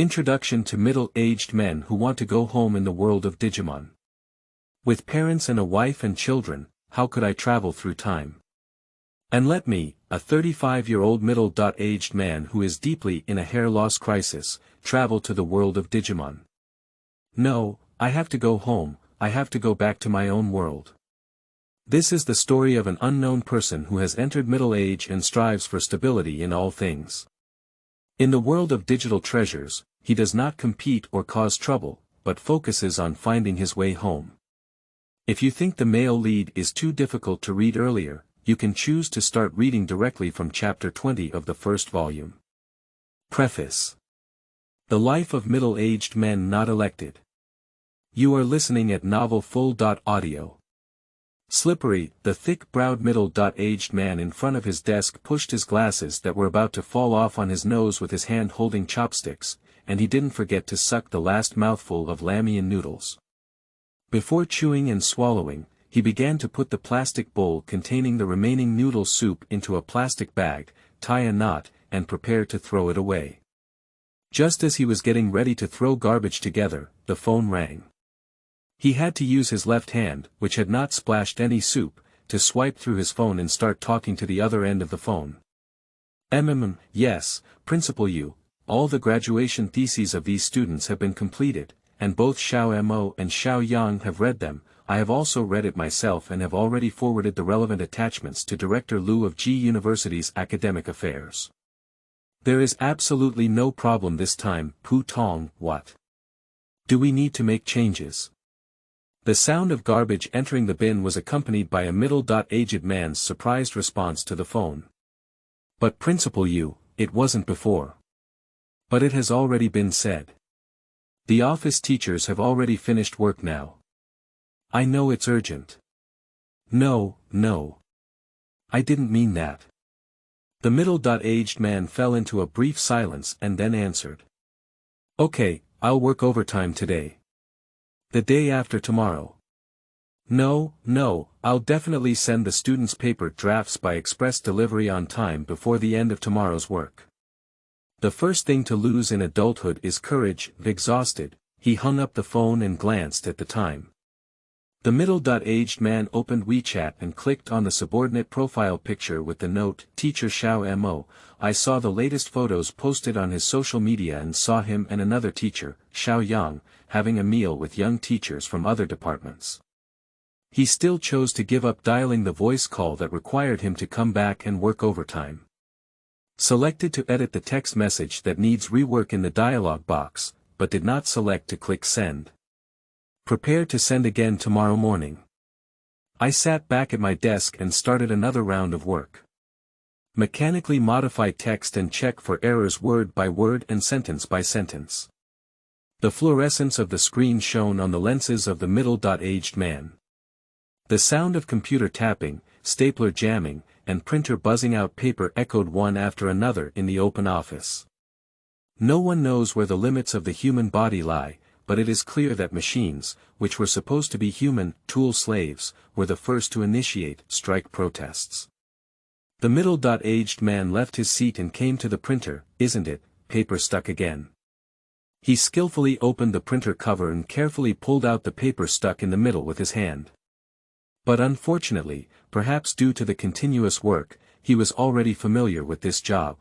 Introduction to middle-aged men who want to go home in the world of Digimon. With parents and a wife and children, how could I travel through time? And let me, a 35-year-old middle-aged man who is deeply in a hair loss crisis, travel to the world of Digimon. No, I have to go home, I have to go back to my own world. This is the story of an unknown person who has entered middle age and strives for stability in all things. In the world of digital treasures, he does not compete or cause trouble, but focuses on finding his way home. If you think the male lead is too difficult to read earlier, you can choose to start reading directly from chapter 20 of the first volume. Preface. The Life of Middle-Aged Men Not Elected. You are listening at novelfull.audio. Slippery, the thick-browed middle-aged man in front of his desk pushed his glasses that were about to fall off on his nose with his hand holding chopsticks, and he didn't forget to suck the last mouthful of ramen noodles. Before chewing and swallowing, he began to put the plastic bowl containing the remaining noodle soup into a plastic bag, tie a knot, and prepare to throw it away. Just as he was getting ready to throw garbage together, the phone rang. He had to use his left hand, which had not splashed any soup, to swipe through his phone and start talking to the other end of the phone. Yes, Principal Yu, all the graduation theses of these students have been completed, and both Xiao Mo and Xiao Yang have read them. I have also read it myself and have already forwarded the relevant attachments to Director Liu of G University's Academic Affairs. There is absolutely no problem this time. Pu Tong, what? Do we need to make changes? The sound of garbage entering the bin was accompanied by a middle-aged man's surprised response to the phone. But Principal Yu, it wasn't before. But it has already been said. The office teachers have already finished work now. I know it's urgent. No. I didn't mean that. The middle-aged man fell into a brief silence and then answered. Okay, I'll work overtime today. The day after tomorrow. No, I'll definitely send the students' paper drafts by express delivery on time before the end of tomorrow's work. The first thing to lose in adulthood is courage. Exhausted, he hung up the phone and glanced at the time. The middle-aged man opened WeChat and clicked on the subordinate profile picture with the note, Teacher Xiao Mo. I saw the latest photos posted on his social media and saw him and another teacher, Xiao Yang, having a meal with young teachers from other departments. He still chose to give up dialing the voice call that required him to come back and work overtime. Selected to edit the text message that needs rework in the dialog box, but did not select to click send. Prepare to send again tomorrow morning. I sat back at my desk and started another round of work. Mechanically modify text and check for errors word by word and sentence by sentence. The fluorescence of the screen shone on the lenses of the middle-aged man. The sound of computer tapping, stapler jamming, and printer buzzing out paper echoed one after another in the open office. No one knows where the limits of the human body lie, but it is clear that machines, which were supposed to be human, tool slaves, were the first to initiate strike protests. The middle-aged man left his seat and came to the printer. Isn't it, paper stuck again? He skillfully opened the printer cover and carefully pulled out the paper stuck in the middle with his hand. But unfortunately, perhaps due to the continuous work, he was already familiar with this job.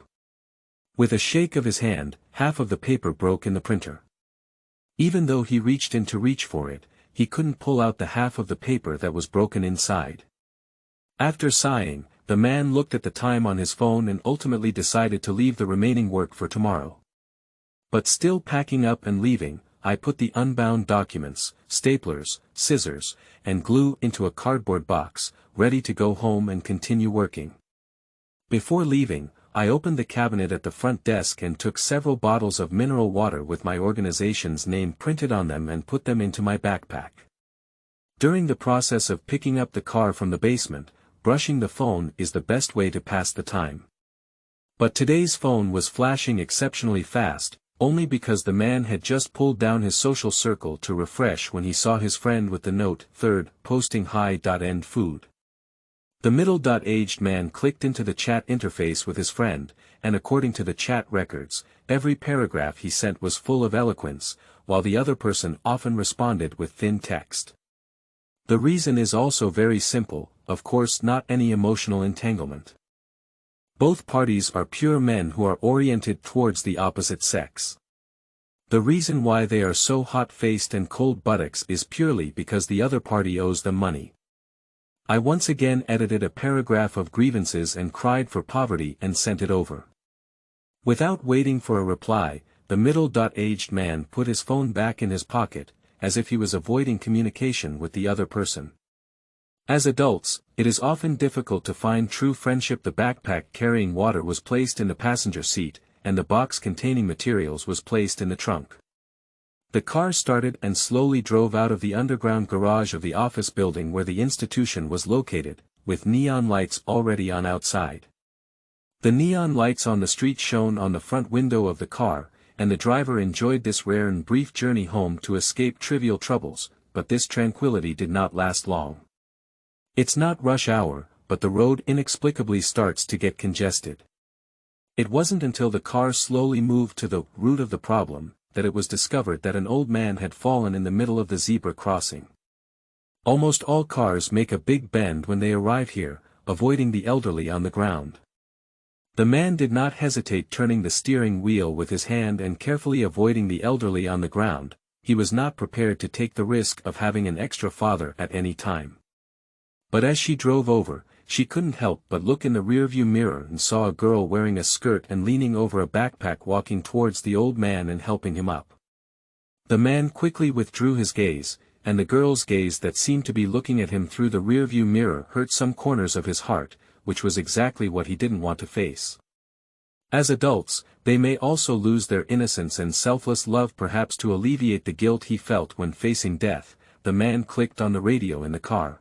With a shake of his hand, half of the paper broke in the printer. Even though he reached in to reach for it, he couldn't pull out the half of the paper that was broken inside. After sighing, the man looked at the time on his phone and ultimately decided to leave the remaining work for tomorrow. But still packing up and leaving, I put the unbound documents, staplers, scissors, and glue into a cardboard box, ready to go home and continue working. Before leaving, I opened the cabinet at the front desk and took several bottles of mineral water with my organization's name printed on them and put them into my backpack. During the process of picking up the car from the basement, brushing the phone is the best way to pass the time. But today's phone was flashing exceptionally fast, only because the man had just pulled down his social circle to refresh when he saw his friend with the note, third, posting hi. End food. The middle-aged man clicked into the chat interface with his friend, and according to the chat records, every paragraph he sent was full of eloquence, while the other person often responded with thin text. The reason is also very simple, of course, not any emotional entanglement. Both parties are pure men who are oriented towards the opposite sex. The reason why they are so hot-faced and cold buttocks is purely because the other party owes them money. I once again edited a paragraph of grievances and cried for poverty and sent it over. Without waiting for a reply, the middle-aged man put his phone back in his pocket, as if he was avoiding communication with the other person. As adults, it is often difficult to find true friendship. The backpack carrying water was placed in the passenger seat, and the box containing materials was placed in the trunk. The car started and slowly drove out of the underground garage of the office building where the institution was located, with neon lights already on outside. The neon lights on the street shone on the front window of the car, and the driver enjoyed this rare and brief journey home to escape trivial troubles, but this tranquility did not last long. It's not rush hour, but the road inexplicably starts to get congested. It wasn't until the car slowly moved to the root of the problem, that it was discovered that an old man had fallen in the middle of the zebra crossing. Almost all cars make a big bend when they arrive here, avoiding the elderly on the ground. The man did not hesitate, turning the steering wheel with his hand and carefully avoiding the elderly on the ground. He was not prepared to take the risk of having an extra father at any time. But as she drove over, she couldn't help but look in the rearview mirror and saw a girl wearing a skirt and leaning over a backpack walking towards the old man and helping him up. The man quickly withdrew his gaze, and the girl's gaze that seemed to be looking at him through the rearview mirror hurt some corners of his heart, which was exactly what he didn't want to face. As adults, they may also lose their innocence and selfless love. Perhaps to alleviate the guilt he felt when facing death, the man clicked on the radio in the car.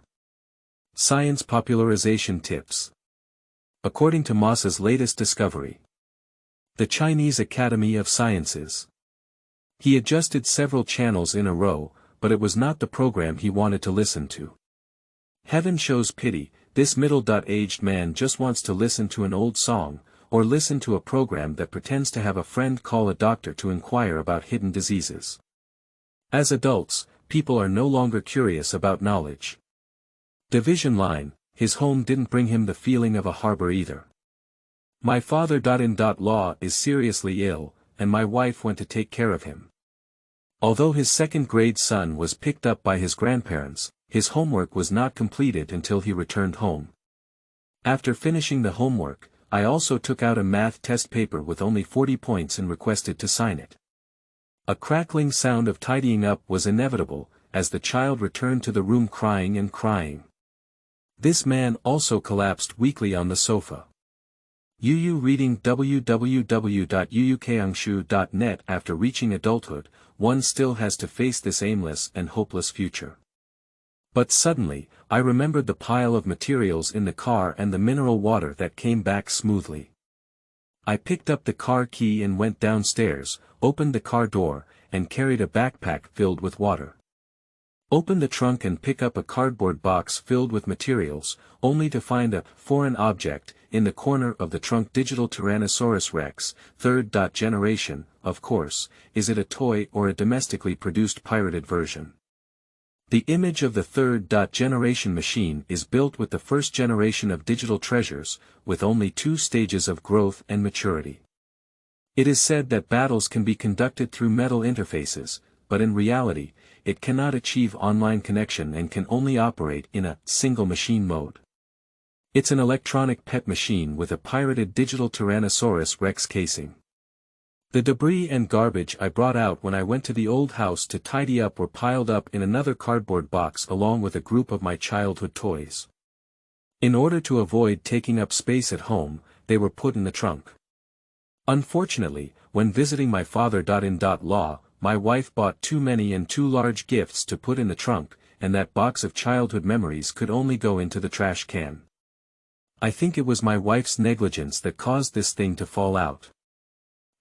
Science popularization tips. According to Moss's latest discovery, the Chinese Academy of Sciences. He adjusted several channels in a row, but it was not the program he wanted to listen to. Heaven shows pity. This middle-aged man just wants to listen to an old song, or listen to a program that pretends to have a friend call a doctor to inquire about hidden diseases. As adults, people are no longer curious about knowledge. Division line, his home didn't bring him the feeling of a harbor either. My father-in-law is seriously ill, and my wife went to take care of him. Although his second-grade son was picked up by his grandparents, his homework was not completed until he returned home. After finishing the homework, I also took out a math test paper with only 40 points and requested to sign it. A crackling sound of tidying up was inevitable, as the child returned to the room crying and crying. This man also collapsed weakly on the sofa. Yu reading www.yuukangshu.net. After reaching adulthood, one still has to face this aimless and hopeless future. But suddenly, I remembered the pile of materials in the car and the mineral water that came back smoothly. I picked up the car key and went downstairs, opened the car door, and carried a backpack filled with water. Open the trunk and pick up a cardboard box filled with materials, only to find a foreign object in the corner of the trunk. Digital Tyrannosaurus Rex, third generation. Of course, is it a toy or a domestically produced pirated version? The image of the third generation machine is built with the first generation of digital treasures, with only 2 stages of growth and maturity. It is said that battles can be conducted through metal interfaces, but in reality, it cannot achieve online connection and can only operate in a single machine mode. It's an electronic pet machine with a pirated digital Tyrannosaurus Rex casing. The debris and garbage I brought out when I went to the old house to tidy up were piled up in another cardboard box along with a group of my childhood toys. In order to avoid taking up space at home, they were put in the trunk. Unfortunately, when visiting my father-in-law, my wife bought too many and too large gifts to put in the trunk, and that box of childhood memories could only go into the trash can. I think it was my wife's negligence that caused this thing to fall out.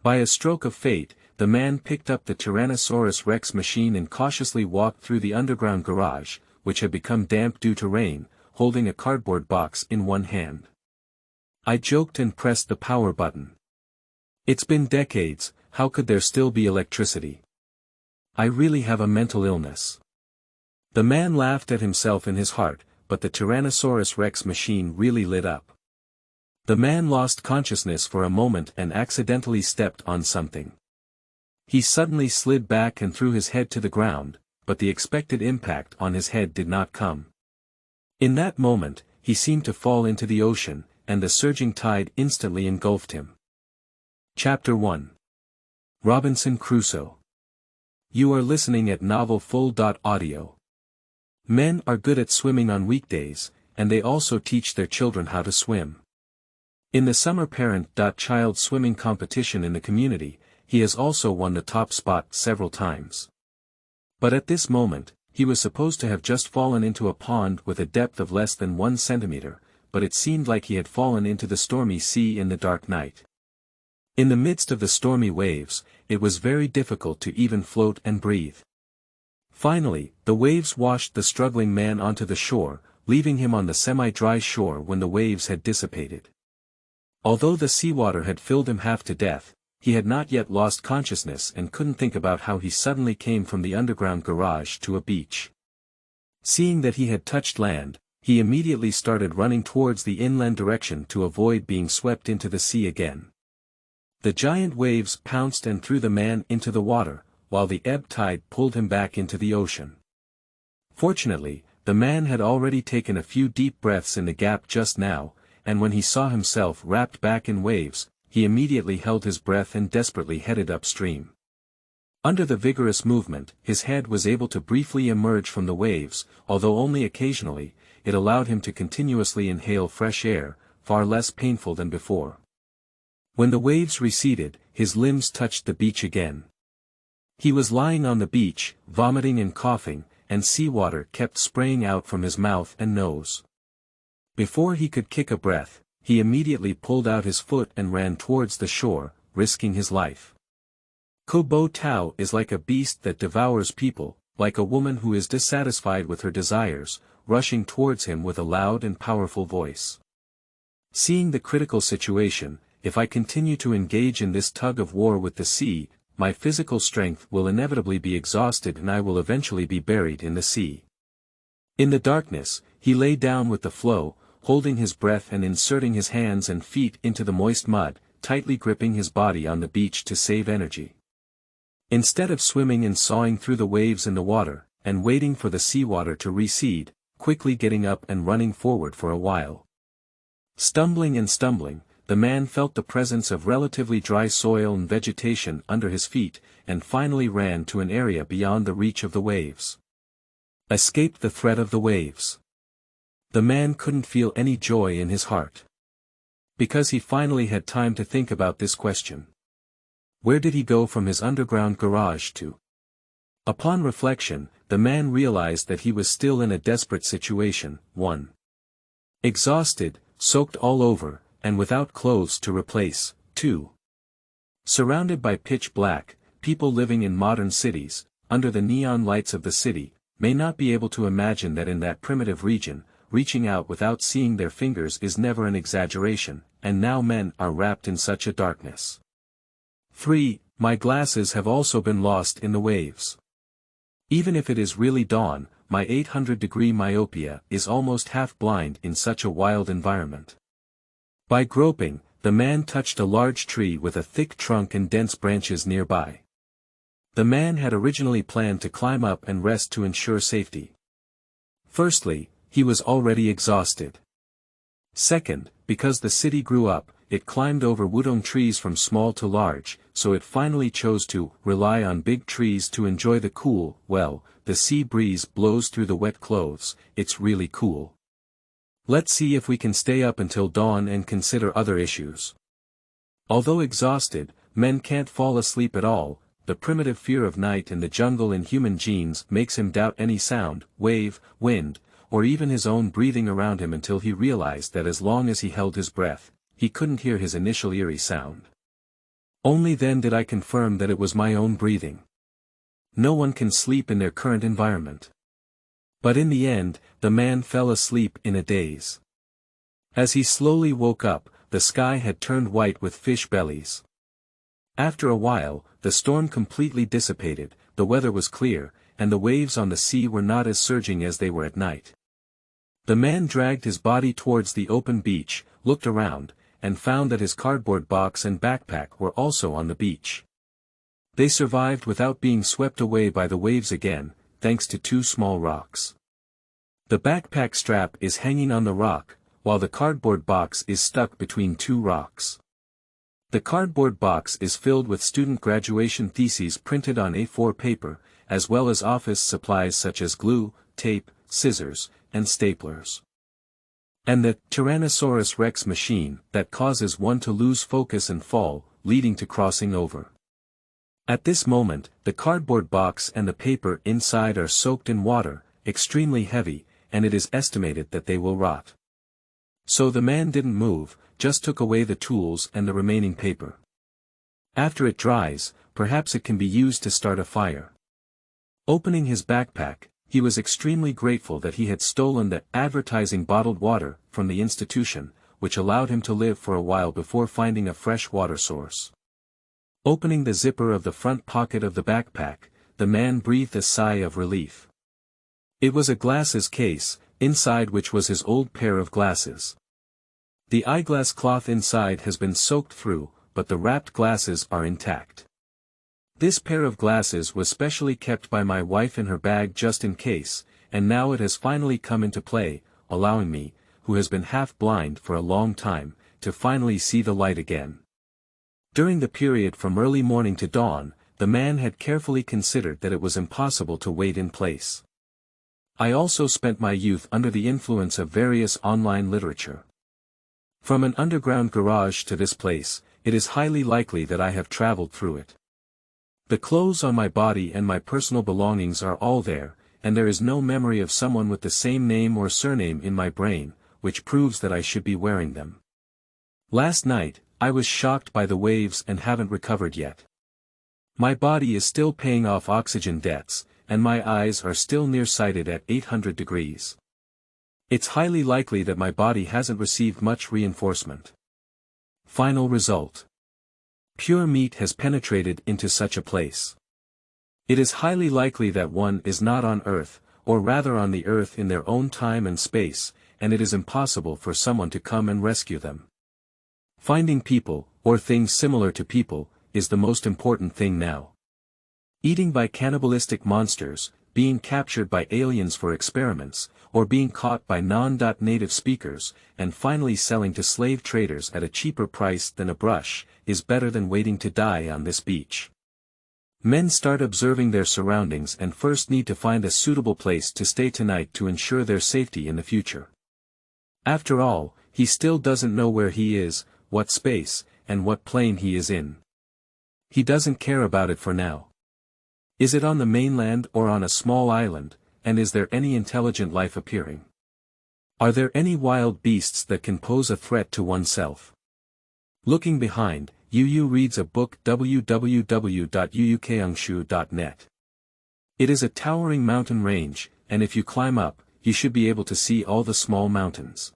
By a stroke of fate, the man picked up the Tyrannosaurus Rex machine and cautiously walked through the underground garage, which had become damp due to rain, holding a cardboard box in one hand. I joked and pressed the power button. It's been decades, how could there still be electricity? I really have a mental illness. The man laughed at himself in his heart, but the Tyrannosaurus Rex machine really lit up. The man lost consciousness for a moment and accidentally stepped on something. He suddenly slid back and threw his head to the ground, but the expected impact on his head did not come. In that moment, he seemed to fall into the ocean, and the surging tide instantly engulfed him. Chapter 1. Robinson Crusoe. You are listening at novelfull.audio. Men are good at swimming on weekdays, and they also teach their children how to swim. In the summer parent-child swimming competition in the community, he has also won the top spot several times. But at this moment, he was supposed to have just fallen into a pond with a depth of less than 1 centimeter, but it seemed like he had fallen into the stormy sea in the dark night. In the midst of the stormy waves, it was very difficult to even float and breathe. Finally, the waves washed the struggling man onto the shore, leaving him on the semi-dry shore when the waves had dissipated. Although the seawater had filled him half to death, he had not yet lost consciousness and couldn't think about how he suddenly came from the underground garage to a beach. Seeing that he had touched land, he immediately started running towards the inland direction to avoid being swept into the sea again. The giant waves pounced and threw the man into the water, while the ebb tide pulled him back into the ocean. Fortunately, the man had already taken a few deep breaths in the gap just now, and when he saw himself wrapped back in waves, he immediately held his breath and desperately headed upstream. Under the vigorous movement, his head was able to briefly emerge from the waves, although only occasionally. It allowed him to continuously inhale fresh air, far less painful than before. When the waves receded, his limbs touched the beach again. He was lying on the beach, vomiting and coughing, and seawater kept spraying out from his mouth and nose. Before he could kick a breath, he immediately pulled out his foot and ran towards the shore, risking his life. Kobo Tao is like a beast that devours people, like a woman who is dissatisfied with her desires, rushing towards him with a loud and powerful voice. Seeing the critical situation, if I continue to engage in this tug of war with the sea, my physical strength will inevitably be exhausted and I will eventually be buried in the sea. In the darkness, he lay down with the flow, holding his breath and inserting his hands and feet into the moist mud, tightly gripping his body on the beach to save energy. Instead of swimming and sawing through the waves in the water, and waiting for the seawater to recede, quickly getting up and running forward for a while. Stumbling and stumbling, the man felt the presence of relatively dry soil and vegetation under his feet, and finally ran to an area beyond the reach of the waves. Escaped the threat of the waves. The man couldn't feel any joy in his heart. Because he finally had time to think about this question. Where did he go from his underground garage to? Upon reflection, the man realized that he was still in a desperate situation. 1. Exhausted, soaked all over, and without clothes to replace. 2. Surrounded by pitch black, people living in modern cities, under the neon lights of the city, may not be able to imagine that in that primitive region, reaching out without seeing their fingers is never an exaggeration, and now men are wrapped in such a darkness. 3. My glasses have also been lost in the waves. Even if it is really dawn, my 800-degree myopia is almost half blind in such a wild environment. By groping, the man touched a large tree with a thick trunk and dense branches nearby. The man had originally planned to climb up and rest to ensure safety. Firstly, he was already exhausted. Second, because the city grew up, it climbed over wudong trees from small to large, so it finally chose to rely on big trees to enjoy the cool. Well, the sea breeze blows through the wet clothes, it's really cool. Let's see if we can stay up until dawn and consider other issues. Although exhausted, men can't fall asleep at all. The primitive fear of night in the jungle in human genes makes him doubt any sound, wave, wind, or even his own breathing around him until he realized that as long as he held his breath, he couldn't hear his initial eerie sound. Only then did I confirm that it was my own breathing. No one can sleep in their current environment. But in the end, the man fell asleep in a daze. As he slowly woke up, the sky had turned white with fish bellies. After a while, the storm completely dissipated, the weather was clear, and the waves on the sea were not as surging as they were at night. The man dragged his body towards the open beach, looked around, and found that his cardboard box and backpack were also on the beach. They survived without being swept away by the waves again, thanks to 2 small rocks. The backpack strap is hanging on the rock, while the cardboard box is stuck between 2 rocks. The cardboard box is filled with student graduation theses printed on A4 paper, as well as office supplies such as glue, tape, scissors, and staplers. And the Tyrannosaurus Rex machine that causes one to lose focus and fall, leading to crossing over. At this moment, the cardboard box and the paper inside are soaked in water, extremely heavy, and it is estimated that they will rot. So the man didn't move, just took away the tools and the remaining paper. After it dries, perhaps it can be used to start a fire. Opening his backpack, he was extremely grateful that he had stolen the advertising bottled water from the institution, which allowed him to live for a while before finding a fresh water source. Opening the zipper of the front pocket of the backpack, the man breathed a sigh of relief. It was a glasses case, inside which was his old pair of glasses. The eyeglass cloth inside has been soaked through, but the wrapped glasses are intact. This pair of glasses was specially kept by my wife in her bag just in case, and now it has finally come into play, allowing me, who has been half blind for a long time, to finally see the light again. During the period from early morning to dawn, the man had carefully considered that it was impossible to wait in place. I also spent my youth under the influence of various online literature. From an underground garage to this place, it is highly likely that I have traveled through it. The clothes on my body and my personal belongings are all there, and there is no memory of someone with the same name or surname in my brain, which proves that I should be wearing them. Last night, I was shocked by the waves and haven't recovered yet. My body is still paying off oxygen debts, and my eyes are still nearsighted at 800 degrees. It's highly likely that my body hasn't received much reinforcement. Final result. Pure meat has penetrated into such a place. It is highly likely that one is not on Earth, or rather on the Earth in their own time and space, and it is impossible for someone to come and rescue them. Finding people, or things similar to people, is the most important thing now. Eating by cannibalistic monsters, being captured by aliens for experiments, or being caught by non-native speakers, and finally selling to slave traders at a cheaper price than a brush, is better than waiting to die on this beach. Men start observing their surroundings and first need to find a suitable place to stay tonight to ensure their safety in the future. After all, he still doesn't know where he is, what space, and what plane he is in. He doesn't care about it for now. Is it on the mainland or on a small island, and is there any intelligent life appearing? Are there any wild beasts that can pose a threat to oneself? Looking behind, Yu reads a book www.uukangshu.net. It is a towering mountain range, and if you climb up, you should be able to see all the small mountains.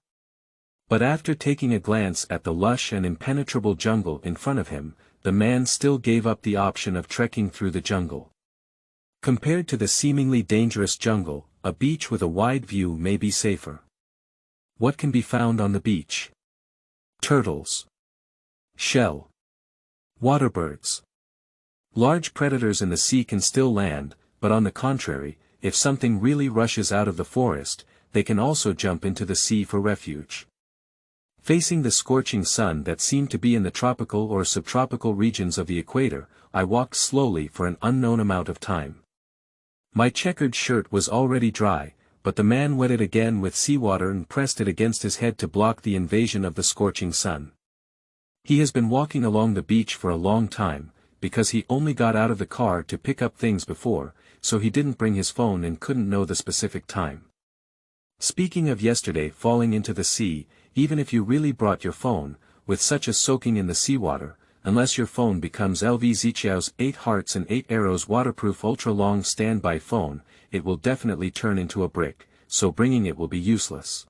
But after taking a glance at the lush and impenetrable jungle in front of him, the man still gave up the option of trekking through the jungle. Compared to the seemingly dangerous jungle, a beach with a wide view may be safer. What can be found on the beach? Turtles. Shell. Waterbirds. Large predators in the sea can still land, but on the contrary, if something really rushes out of the forest, they can also jump into the sea for refuge. Facing the scorching sun that seemed to be in the tropical or subtropical regions of the equator, I walked slowly for an unknown amount of time. My checkered shirt was already dry, but the man wet it again with seawater and pressed it against his head to block the invasion of the scorching sun. He has been walking along the beach for a long time, because he only got out of the car to pick up things before, so he didn't bring his phone and couldn't know the specific time. Speaking of yesterday falling into the sea, even if you really brought your phone, with such a soaking in the seawater, unless your phone becomes LV Zichiao's 8 hearts and 8 arrows waterproof ultra-long standby phone, it will definitely turn into a brick, so bringing it will be useless.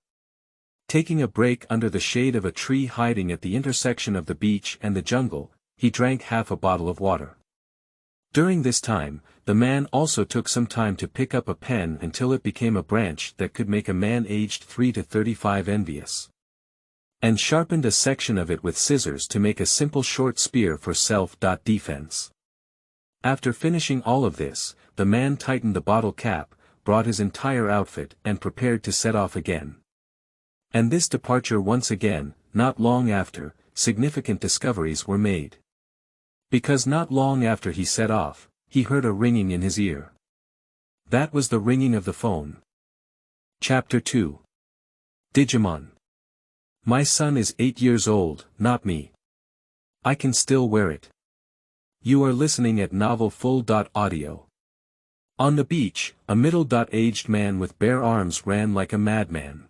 Taking a break under the shade of a tree hiding at the intersection of the beach and the jungle, he drank half a bottle of water. During this time, the man also took some time to pick up a pen until it became a branch that could make a man aged 3 to 35 envious. And sharpened a section of it with scissors to make a simple short spear for self-defense. After finishing all of this, the man tightened the bottle cap, brought his entire outfit and prepared to set off again. And this departure once again, not long after, significant discoveries were made. Because not long after he set off, he heard a ringing in his ear. That was the ringing of the phone. Chapter 2. Digimon. My son is 8 years old, not me. I can still wear it. You are listening at Novel Full. Audio. On the beach, a middle-aged man with bare arms ran like a madman.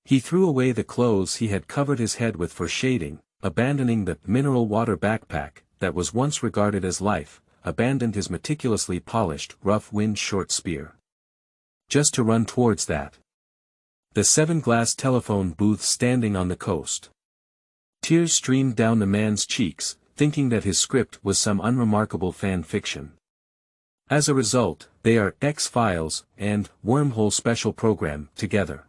He threw away the clothes he had covered his head with for shading, abandoning the mineral water backpack that was once regarded as life, abandoned his meticulously polished rough-wind short spear. Just to run towards that. The 7-glass telephone booth standing on the coast. Tears streamed down the man's cheeks, thinking that his script was some unremarkable fan fiction. As a result, they are X-Files and Wormhole special program together.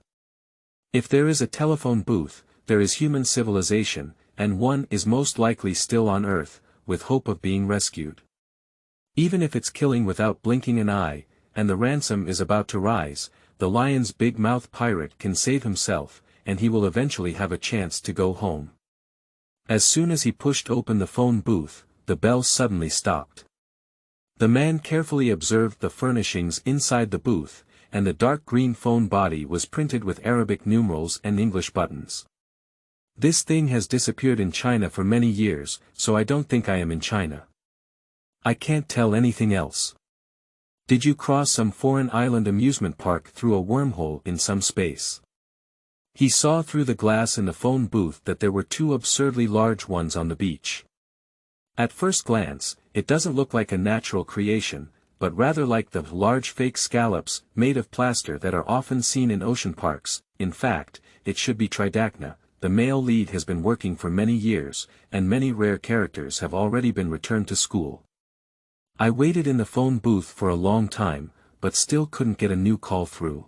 If there is a telephone booth, there is human civilization, and one is most likely still on Earth, with hope of being rescued. Even if it's killing without blinking an eye, and the ransom is about to rise, the lion's big-mouth pirate can save himself, and he will eventually have a chance to go home. As soon as he pushed open the phone booth, the bell suddenly stopped. The man carefully observed the furnishings inside the booth, and the dark green phone body was printed with Arabic numerals and English buttons. This thing has disappeared in China for many years, so I don't think I am in China. I can't tell anything else. Did you cross some foreign island amusement park through a wormhole in some space? He saw through the glass in the phone booth that there were 2 absurdly large ones on the beach. At first glance, it doesn't look like a natural creation, but rather like the large fake scallops made of plaster that are often seen in ocean parks. In fact, it should be Tridacna. The male lead has been working for many years, and many rare characters have already been returned to school. I waited in the phone booth for a long time, but still couldn't get a new call through.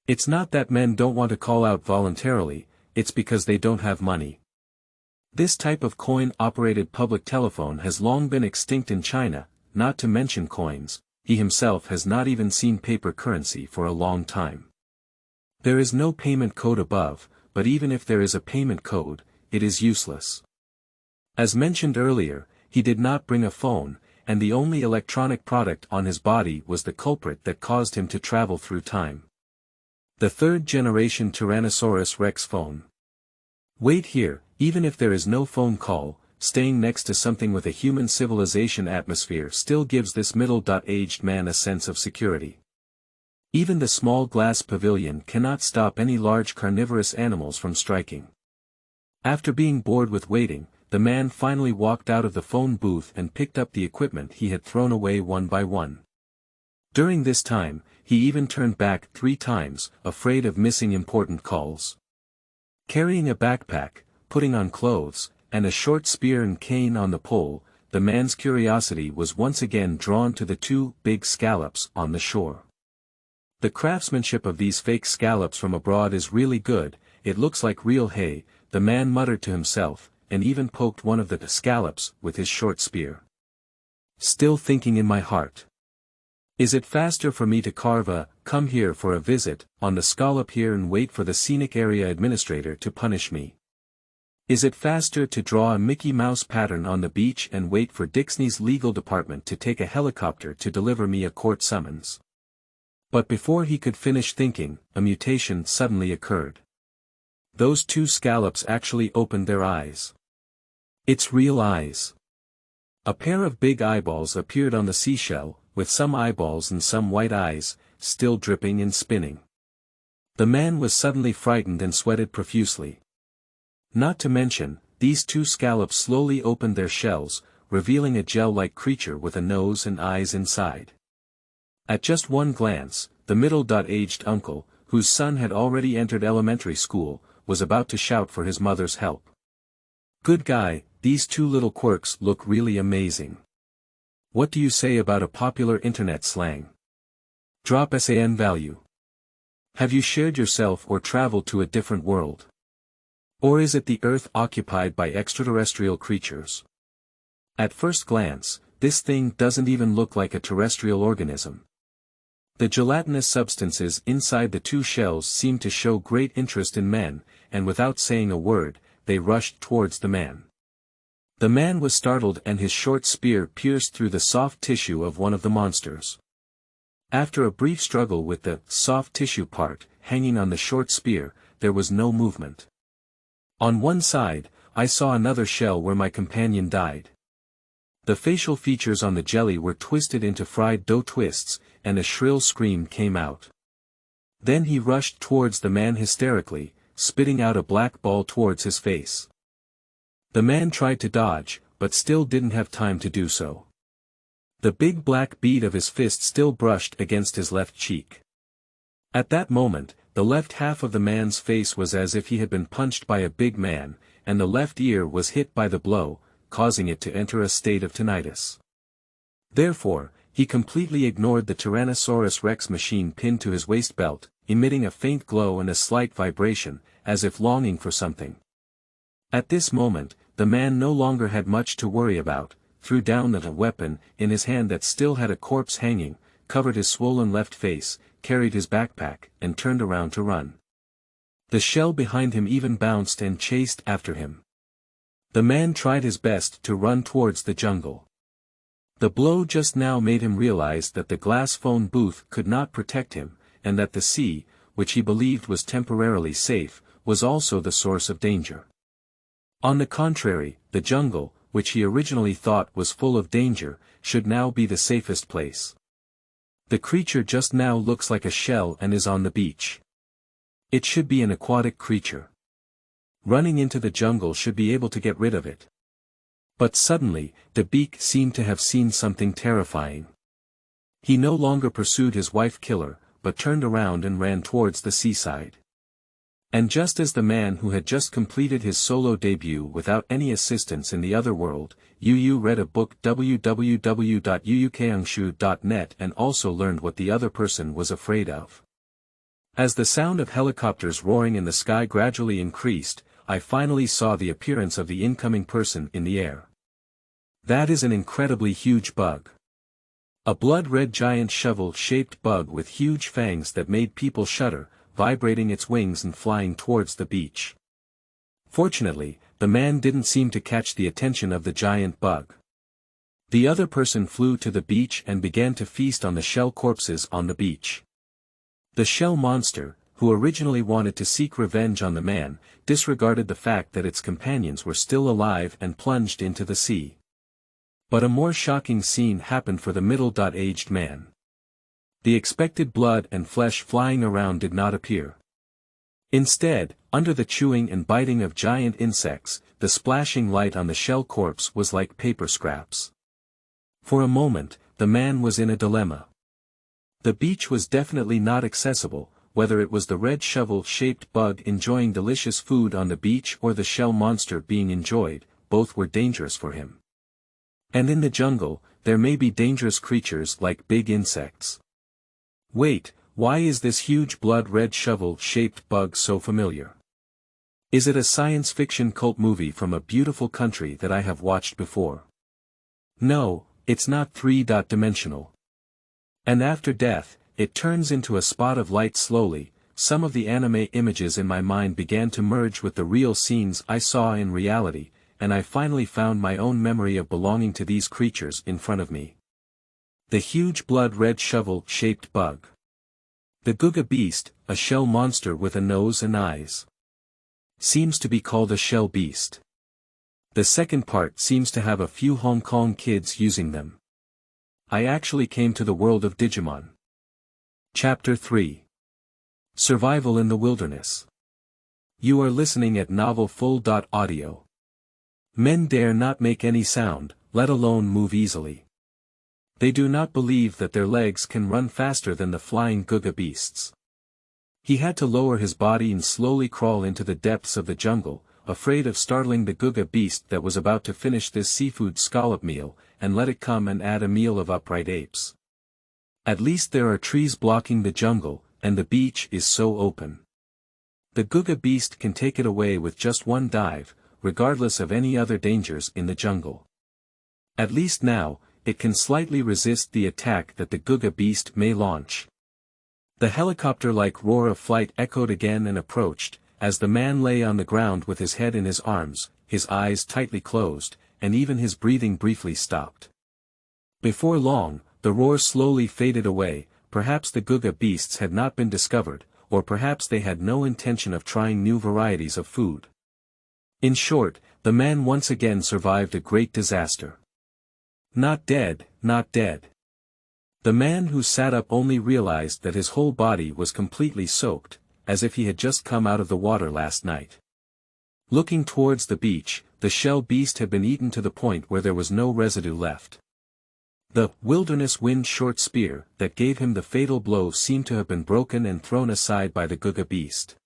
It's not that men don't want to call out voluntarily, it's because they don't have money. This type of coin-operated public telephone has long been extinct in China, not to mention coins. He himself has not even seen paper currency for a long time. There is no payment code above, but even if there is a payment code, it is useless. As mentioned earlier, he did not bring a phone, and the only electronic product on his body was the culprit that caused him to travel through time. The 3rd-generation Tyrannosaurus Rex phone. Wait here, even if there is no phone call, staying next to something with a human civilization atmosphere still gives this middle-aged man a sense of security. Even the small glass pavilion cannot stop any large carnivorous animals from striking. After being bored with waiting, the man finally walked out of the phone booth and picked up the equipment he had thrown away one by one. During this time, he even turned back 3 times, afraid of missing important calls. Carrying a backpack, putting on clothes, and a short spear and cane on the pole, the man's curiosity was once again drawn to the 2 big scallops on the shore. The craftsmanship of these fake scallops from abroad is really good. It looks like real hay, the man muttered to himself, and even poked one of the scallops with his short spear. Still thinking in my heart. Is it faster for me to carve a "come here for a visit" on the scallop here and wait for the scenic area administrator to punish me? Is it faster to draw a Mickey Mouse pattern on the beach and wait for Dixney's legal department to take a helicopter to deliver me a court summons? But before he could finish thinking, a mutation suddenly occurred. Those 2 scallops actually opened their eyes. It's real eyes. A pair of big eyeballs appeared on the seashell, with some eyeballs and some white eyes, still dripping and spinning. The man was suddenly frightened and sweated profusely. Not to mention, these two scallops slowly opened their shells, revealing a gel-like creature with a nose and eyes inside. At just one glance, the middle-aged uncle, whose son had already entered elementary school, was about to shout for his mother's help. "Good guy, these two little quirks look really amazing. What do you say about a popular internet slang? Drop SAN value. Have you shared yourself or traveled to a different world? Or is it the Earth occupied by extraterrestrial creatures? At first glance, this thing doesn't even look like a terrestrial organism." The gelatinous substances inside the two shells seemed to show great interest in men, and without saying a word, they rushed towards the man. The man was startled and his short spear pierced through the soft tissue of one of the monsters. After a brief struggle with the soft tissue part hanging on the short spear, there was no movement. On one side, I saw another shell where my companion died. The facial features on the jelly were twisted into fried dough twists, and a shrill scream came out. Then he rushed towards the man hysterically, spitting out a black ball towards his face. The man tried to dodge, but still didn't have time to do so. The big black bead of his fist still brushed against his left cheek. At that moment, the left half of the man's face was as if he had been punched by a big man, and the left ear was hit by the blow, causing it to enter a state of tinnitus. Therefore, he completely ignored the Tyrannosaurus Rex machine pinned to his waist belt, emitting a faint glow and a slight vibration, as if longing for something. At this moment, the man no longer had much to worry about, threw down the weapon in his hand that still had a corpse hanging, covered his swollen left face, carried his backpack, and turned around to run. The shell behind him even bounced and chased after him. The man tried his best to run towards the jungle. The blow just now made him realize that the glass phone booth could not protect him, and that the sea, which he believed was temporarily safe, was also the source of danger. On the contrary, the jungle, which he originally thought was full of danger, should now be the safest place. The creature just now looks like a shell and is on the beach. It should be an aquatic creature. Running into the jungle should be able to get rid of it. But suddenly, the beak seemed to have seen something terrifying. He no longer pursued his wife-killer, but turned around and ran towards the seaside. And just as the man who had just completed his solo debut without any assistance in the other world, Yu read a book www.uukangshu.net and also learned what the other person was afraid of. As the sound of helicopters roaring in the sky gradually increased, I finally saw the appearance of the incoming person in the air. That is an incredibly huge bug. A blood-red giant shovel-shaped bug with huge fangs that made people shudder, vibrating its wings and flying towards the beach. Fortunately, the man didn't seem to catch the attention of the giant bug. The other person flew to the beach and began to feast on the shell corpses on the beach. The shell monster, who originally wanted to seek revenge on the man, disregarded the fact that its companions were still alive and plunged into the sea. But a more shocking scene happened for the middle-aged man. The expected blood and flesh flying around did not appear. Instead, under the chewing and biting of giant insects, the splashing light on the shell corpse was like paper scraps. For a moment, the man was in a dilemma. The beach was definitely not accessible, whether it was the red shovel-shaped bug enjoying delicious food on the beach or the shell monster being enjoyed, both were dangerous for him. And in the jungle, there may be dangerous creatures like big insects. Wait, why is this huge blood-red shovel-shaped bug so familiar? Is it a science fiction cult movie from a beautiful country that I have watched before? No, it's not three-dimensional. And after death, it turns into a spot of light slowly. Some of the anime images in my mind began to merge with the real scenes I saw in reality, and I finally found my own memory of belonging to these creatures in front of me. The huge blood-red shovel-shaped bug. The Guga beast, a shell monster with a nose and eyes. Seems to be called a shell beast. The second part seems to have a few Hong Kong kids using them. I actually came to the world of Digimon. Chapter 3. Survival in the Wilderness. You are listening at novelfull.audio. Men dare not make any sound, let alone move easily. They do not believe that their legs can run faster than the flying Guga beasts. He had to lower his body and slowly crawl into the depths of the jungle, afraid of startling the Guga beast that was about to finish this seafood scallop meal, and let it come and add a meal of upright apes. At least there are trees blocking the jungle, and the beach is so open. The Guga beast can take it away with just one dive, regardless of any other dangers in the jungle. At least now, it can slightly resist the attack that the Guga beast may launch. The helicopter-like roar of flight echoed again and approached, as the man lay on the ground with his head in his arms, his eyes tightly closed, and even his breathing briefly stopped. Before long, the roar slowly faded away. Perhaps the Guga beasts had not been discovered, or perhaps they had no intention of trying new varieties of food. In short, the man once again survived a great disaster. Not dead, not dead. The man who sat up only realized that his whole body was completely soaked, as if he had just come out of the water last night. Looking towards the beach, the shell beast had been eaten to the point where there was no residue left. The wilderness wind short spear that gave him the fatal blow seemed to have been broken and thrown aside by the Guga beast.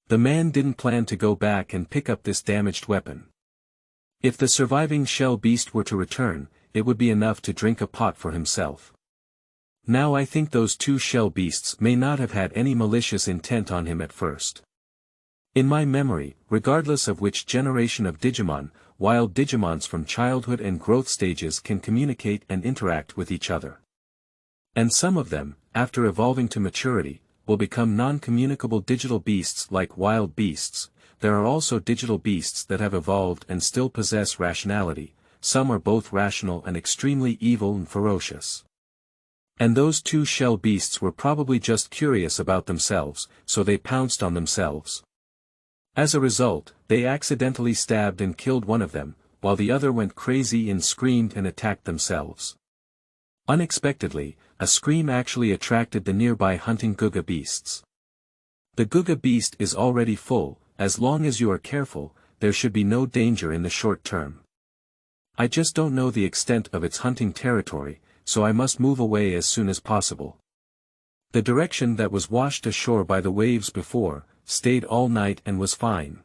The man didn't plan to go back and pick up this damaged weapon. If the surviving shell beast were to return, it would be enough to drink a pot for himself. Now I think those two shell beasts may not have had any malicious intent on him at first. In my memory, regardless of which generation of Digimon, wild Digimons from childhood and growth stages can communicate and interact with each other. And some of them, after evolving to maturity, will become non-communicable digital beasts like wild beasts. There are also digital beasts that have evolved and still possess rationality. Some are both rational and extremely evil and ferocious. And those two shell beasts were probably just curious about themselves, so they pounced on themselves. As a result, they accidentally stabbed and killed one of them, while the other went crazy and screamed and attacked themselves. Unexpectedly, a scream actually attracted the nearby hunting Guga beasts. The Guga beast is already full. As long as you are careful, there should be no danger in the short term. I just don't know the extent of its hunting territory, so I must move away as soon as possible. The direction that was washed ashore by the waves before, stayed all night and was fine.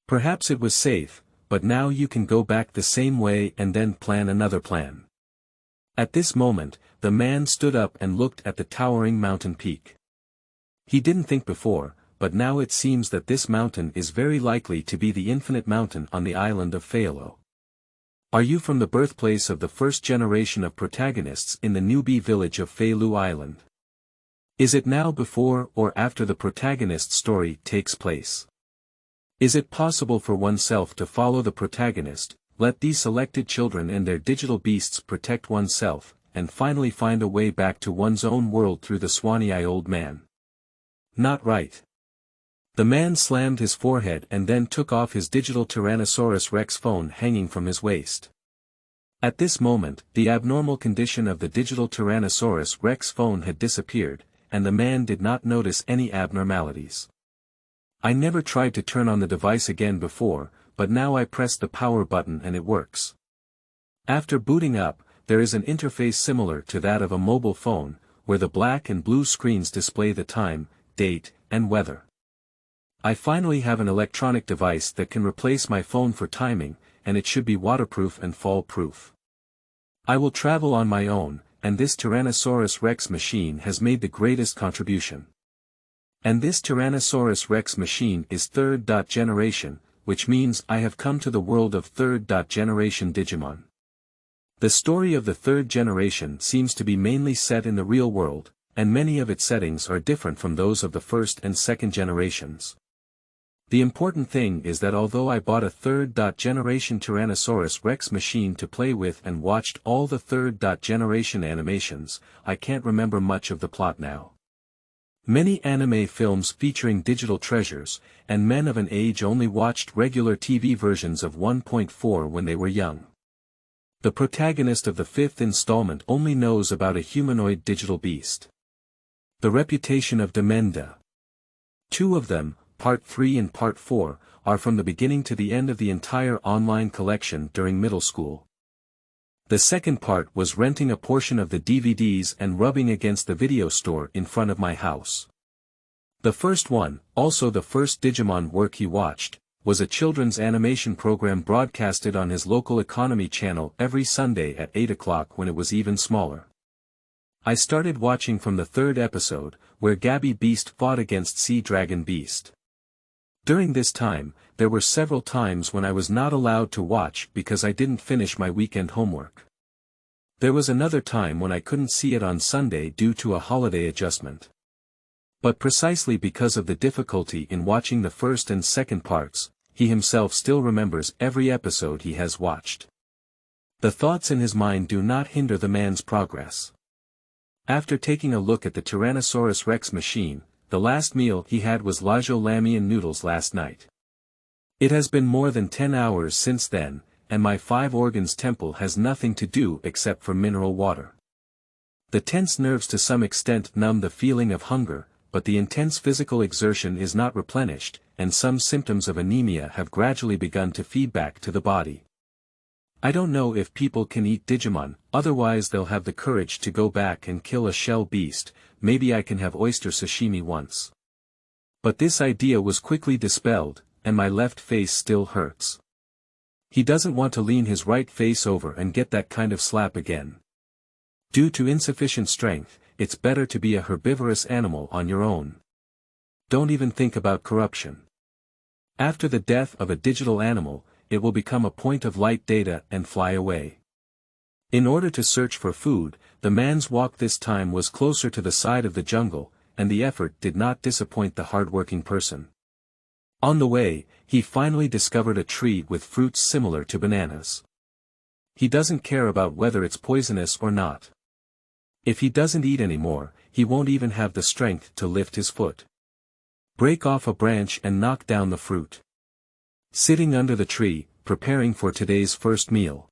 Perhaps it was safe, but now you can go back the same way and then plan another plan. At this moment, the man stood up and looked at the towering mountain peak. He didn't think before, but now it seems that this mountain is very likely to be the infinite mountain on the island of Fealo. Are you from the birthplace of the first generation of protagonists in the newbie village of Fealo Island? Is it now before or after the protagonist's story takes place? Is it possible for oneself to follow the protagonist, let these selected children and their digital beasts protect oneself, and finally find a way back to one's own world through the Swanee old man? Not right. The man slammed his forehead and then took off his digital Tyrannosaurus Rex phone hanging from his waist. At this moment, the abnormal condition of the digital Tyrannosaurus Rex phone had disappeared, and the man did not notice any abnormalities. I never tried to turn on the device again before, but now I press the power button and it works. After booting up, there is an interface similar to that of a mobile phone, where the black and blue screens display the time, date, and weather. I finally have an electronic device that can replace my phone for timing, and it should be waterproof and fall-proof. I will travel on my own, and this Tyrannosaurus Rex machine has made the greatest contribution. And this Tyrannosaurus Rex machine is third generation, which means I have come to the world of third generation Digimon. The story of the third generation seems to be mainly set in the real world, and many of its settings are different from those of the first and second generations. The important thing is that although I bought a third generation Tyrannosaurus Rex machine to play with and watched all the third generation animations, I can't remember much of the plot now. Many anime films featuring digital treasures, and men of an age only watched regular TV versions of 1.4 when they were young. The protagonist of the fifth installment only knows about a humanoid digital beast. The reputation of Demenda. Two of them, Part 3 and Part 4, are from the beginning to the end of the entire online collection during middle school. The second part was renting a portion of the DVDs and rubbing against the video store in front of my house. The first one, also the first Digimon work he watched, was a children's animation program broadcasted on his local economy channel every Sunday at 8 o'clock when it was even smaller. I started watching from the third episode, where Gabby Beast fought against Sea Dragon Beast. During this time, there were several times when I was not allowed to watch because I didn't finish my weekend homework. There was another time when I couldn't see it on Sunday due to a holiday adjustment. But precisely because of the difficulty in watching the first and second parts, he himself still remembers every episode he has watched. The thoughts in his mind do not hinder the man's progress. After taking a look at the Tyrannosaurus Rex machine, the last meal he had was Lajo Lamian noodles last night. It has been more than 10 hours since then, and my 5 organs temple has nothing to do except for mineral water. The tense nerves to some extent numb the feeling of hunger, but the intense physical exertion is not replenished, and some symptoms of anemia have gradually begun to feed back to the body. I don't know if people can eat Digimon, otherwise they'll have the courage to go back and kill a shell beast. Maybe I can have oyster sashimi once. But this idea was quickly dispelled, and my left face still hurts. He doesn't want to lean his right face over and get that kind of slap again. Due to insufficient strength, it's better to be a herbivorous animal on your own. Don't even think about corruption. After the death of a digital animal, it will become a point of light data and fly away. In order to search for food, the man's walk this time was closer to the side of the jungle, and the effort did not disappoint the hard-working person. On the way, he finally discovered a tree with fruits similar to bananas. He doesn't care about whether it's poisonous or not. If he doesn't eat anymore, he won't even have the strength to lift his foot. Break off a branch and knock down the fruit. Sitting under the tree, preparing for today's first meal.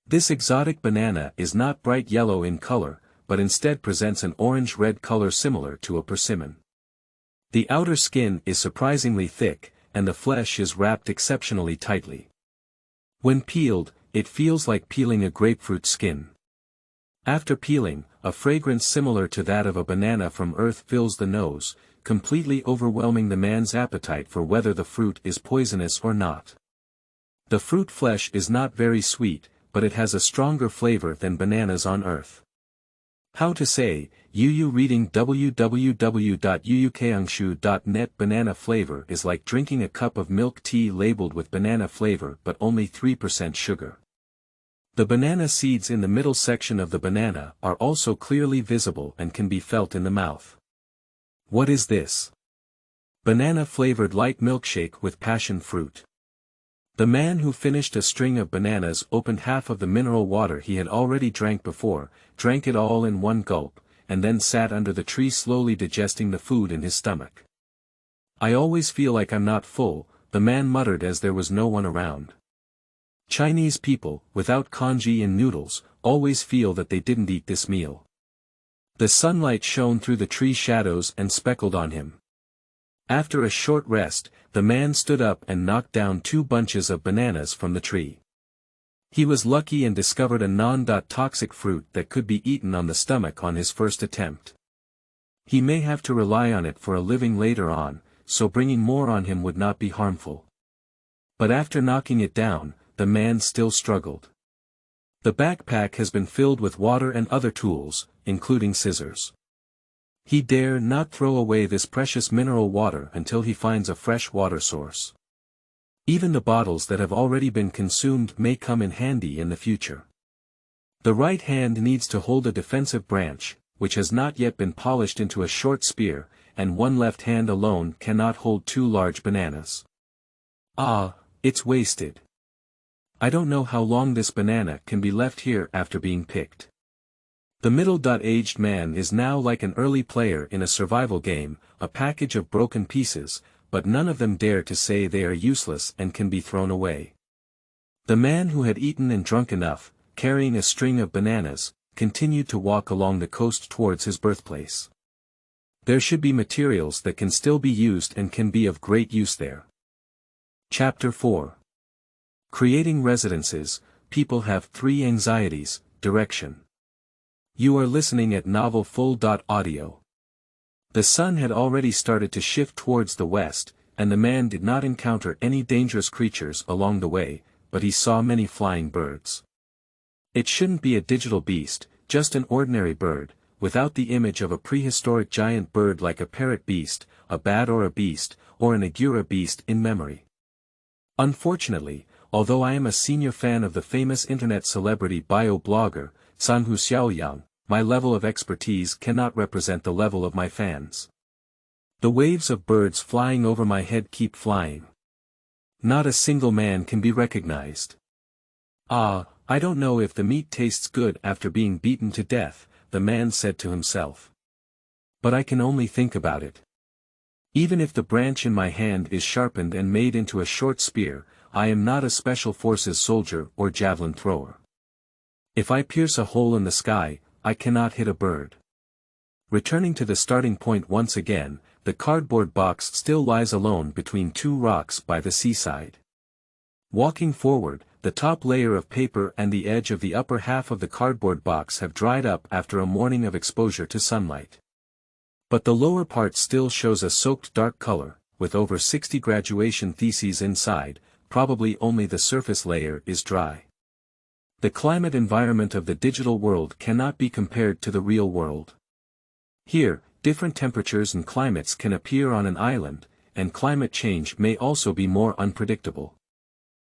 This exotic banana is not bright yellow in color, but instead presents an orange-red color similar to a persimmon. The outer skin is surprisingly thick, and the flesh is wrapped exceptionally tightly. When peeled, it feels like peeling a grapefruit skin. After peeling, a fragrance similar to that of a banana from earth fills the nose, completely overwhelming the man's appetite for whether the fruit is poisonous or not. The fruit flesh is not very sweet, but it has a stronger flavor than bananas on earth. How to say, Yu reading www.yuukangshu.net. Banana flavor is like drinking a cup of milk tea labeled with banana flavor but only 3% sugar. The banana seeds in the middle section of the banana are also clearly visible and can be felt in the mouth. What is this? Banana-flavored light milkshake with passion fruit. The man who finished a string of bananas opened half of the mineral water he had already drank before, drank it all in one gulp, and then sat under the tree slowly digesting the food in his stomach. I always feel like I'm not full, the man muttered as there was no one around. Chinese people, without congee and noodles, always feel that they didn't eat this meal. The sunlight shone through the tree shadows and speckled on him. After a short rest, the man stood up and knocked down 2 bunches of bananas from the tree. He was lucky and discovered a non-toxic fruit that could be eaten on the stomach on his first attempt. He may have to rely on it for a living later on, so bringing more on him would not be harmful. But after knocking it down, the man still struggled. The backpack has been filled with water and other tools, including scissors. He dare not throw away this precious mineral water until he finds a fresh water source. Even the bottles that have already been consumed may come in handy in the future. The right hand needs to hold a defensive branch, which has not yet been polished into a short spear, and one left hand alone cannot hold 2 large bananas. Ah, it's wasted. I don't know how long this banana can be left here after being picked. The middle-aged man is now like an early player in a survival game, a package of broken pieces, but none of them dare to say they are useless and can be thrown away. The man who had eaten and drunk enough, carrying a string of bananas, continued to walk along the coast towards his birthplace. There should be materials that can still be used and can be of great use there. Chapter 4. Creating Residences, People Have 3 Anxieties, Direction. You are listening at Novel Full. Audio. The sun had already started to shift towards the west, and the man did not encounter any dangerous creatures along the way, but he saw many flying birds. It shouldn't be a digital beast, just an ordinary bird, without the image of a prehistoric giant bird like a parrot beast, a bat or a beast, or an agura beast in memory. Unfortunately, although I am a senior fan of the famous internet celebrity bio-blogger, Sanhu Xiaoyang, my level of expertise cannot represent the level of my fans. The waves of birds flying over my head keep flying. Not a single man can be recognized. I don't know if the meat tastes good after being beaten to death, the man said to himself. But I can only think about it. Even if the branch in my hand is sharpened and made into a short spear, I am not a special forces soldier or javelin thrower. If I pierce a hole in the sky, I cannot hit a bird. Returning to the starting point once again, the cardboard box still lies alone between 2 rocks by the seaside. Walking forward, the top layer of paper and the edge of the upper half of the cardboard box have dried up after a morning of exposure to sunlight. But the lower part still shows a soaked dark color, with over 60 graduation theses inside, probably only the surface layer is dry. The climate environment of the digital world cannot be compared to the real world. Here, different temperatures and climates can appear on an island, and climate change may also be more unpredictable.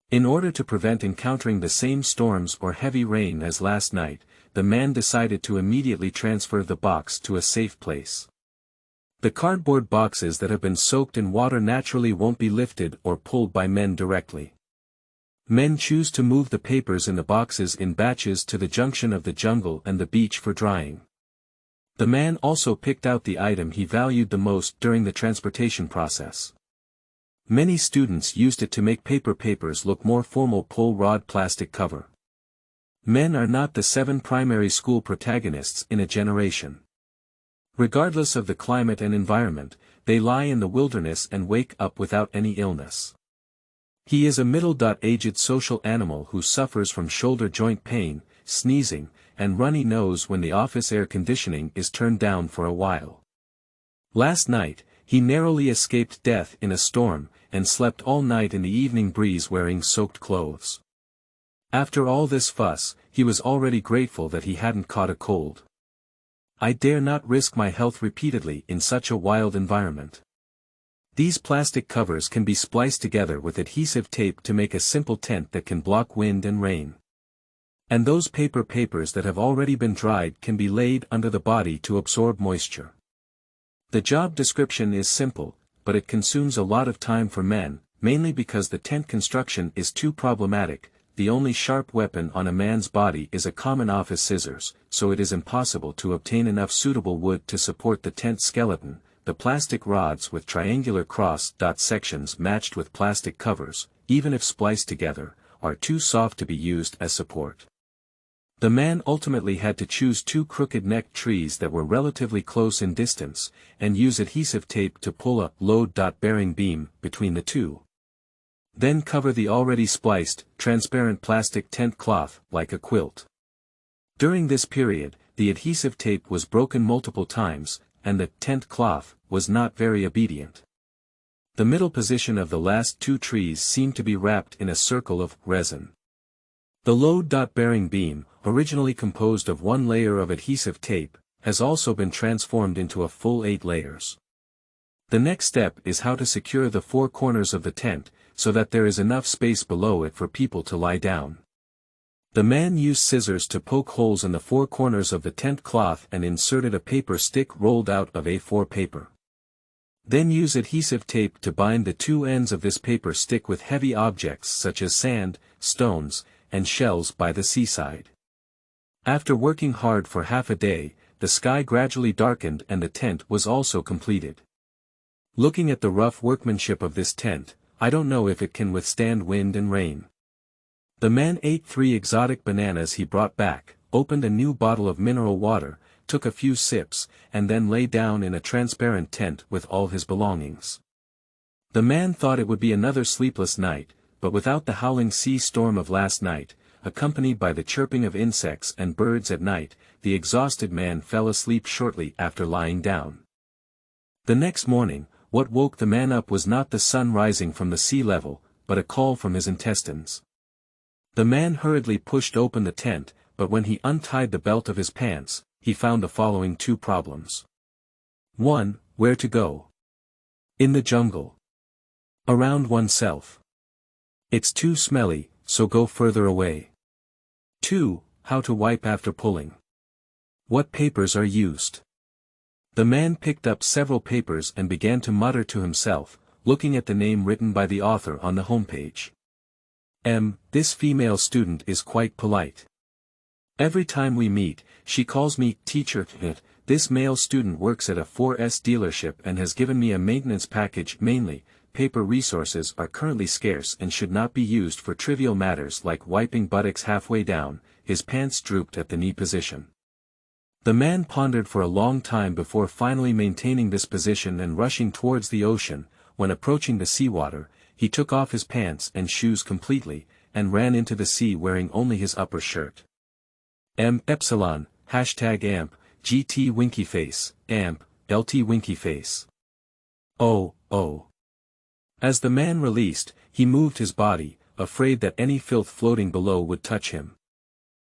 In order to prevent encountering the same storms or heavy rain as last night, the man decided to immediately transfer the box to a safe place. The cardboard boxes that have been soaked in water naturally won't be lifted or pulled by men directly. Men choose to move the papers in the boxes in batches to the junction of the jungle and the beach for drying. The man also picked out the item he valued the most during the transportation process. Many students used it to make papers look more formal. Pull rod plastic cover. Men are not the 7 primary school protagonists in a generation. Regardless of the climate and environment, they lie in the wilderness and wake up without any illness. He is a middle-aged social animal who suffers from shoulder joint pain, sneezing, and runny nose when the office air conditioning is turned down for a while. Last night, he narrowly escaped death in a storm, and slept all night in the evening breeze wearing soaked clothes. After all this fuss, he was already grateful that he hadn't caught a cold. I dare not risk my health repeatedly in such a wild environment. These plastic covers can be spliced together with adhesive tape to make a simple tent that can block wind and rain. And those papers that have already been dried can be laid under the body to absorb moisture. The job description is simple, but it consumes a lot of time for men, mainly because the tent construction is too problematic. The only sharp weapon on a man's body is a common office scissors, so it is impossible to obtain enough suitable wood to support the tent skeleton. The plastic rods with triangular cross-dot sections matched with plastic covers, even if spliced together, are too soft to be used as support. The man ultimately had to choose 2 crooked-necked trees that were relatively close in distance, and use adhesive tape to pull a load-bearing beam between the 2. Then cover the already spliced, transparent plastic tent cloth like a quilt. During this period, the adhesive tape was broken multiple times, and the tent cloth was not very obedient. The middle position of the last 2 trees seemed to be wrapped in a circle of resin. The load-bearing beam, originally composed of 1 layer of adhesive tape, has also been transformed into a full 8 layers. The next step is how to secure the 4 corners of the tent, so that there is enough space below it for people to lie down. The man used scissors to poke holes in the 4 corners of the tent cloth and inserted a paper stick rolled out of A4 paper. Then use adhesive tape to bind the 2 ends of this paper stick with heavy objects such as sand, stones, and shells by the seaside. After working hard for half a day, the sky gradually darkened and the tent was also completed. Looking at the rough workmanship of this tent, I don't know if it can withstand wind and rain. The man ate 3 exotic bananas he brought back, opened a new bottle of mineral water, took a few sips, and then lay down in a transparent tent with all his belongings. The man thought it would be another sleepless night, but without the howling sea storm of last night, accompanied by the chirping of insects and birds at night, the exhausted man fell asleep shortly after lying down. The next morning, what woke the man up was not the sun rising from the sea level, but a call from his intestines. The man hurriedly pushed open the tent, but when he untied the belt of his pants, he found the following two problems. 1. Where to go? In the jungle. Around oneself. It's too smelly, so go further away. 2. How to wipe after pulling. What papers are used? The man picked up several papers and began to mutter to himself, looking at the name written by the author on the homepage. This female student is quite polite. Every time we meet, she calls me teacher. This male student works at a 4S dealership and has given me a maintenance package mainly. Paper resources are currently scarce and should not be used for trivial matters like wiping buttocks halfway down. His pants drooped at the knee position. The man pondered for a long time before finally maintaining this position and rushing towards the ocean. When approaching the seawater, he took off his pants and shoes completely, and ran into the sea wearing only his upper shirt. Epsilon, #amp, GT Winky Face, amp, LT Winky Face. Oh. As the man released, he moved his body, afraid that any filth floating below would touch him.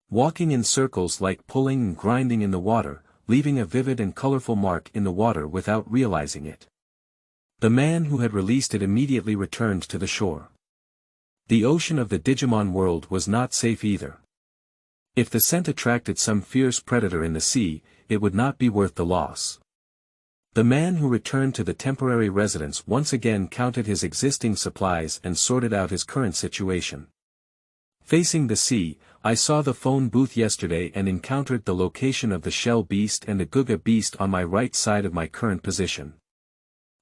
Walking in circles like pulling and grinding in the water, leaving a vivid and colorful mark in the water without realizing it. The man who had released it immediately returned to the shore. The ocean of the Digimon world was not safe either. If the scent attracted some fierce predator in the sea, it would not be worth the loss. The man who returned to the temporary residence once again counted his existing supplies and sorted out his current situation. Facing the sea, I saw the phone booth yesterday and encountered the location of the Shell Beast and the Guga Beast on my right side of my current position.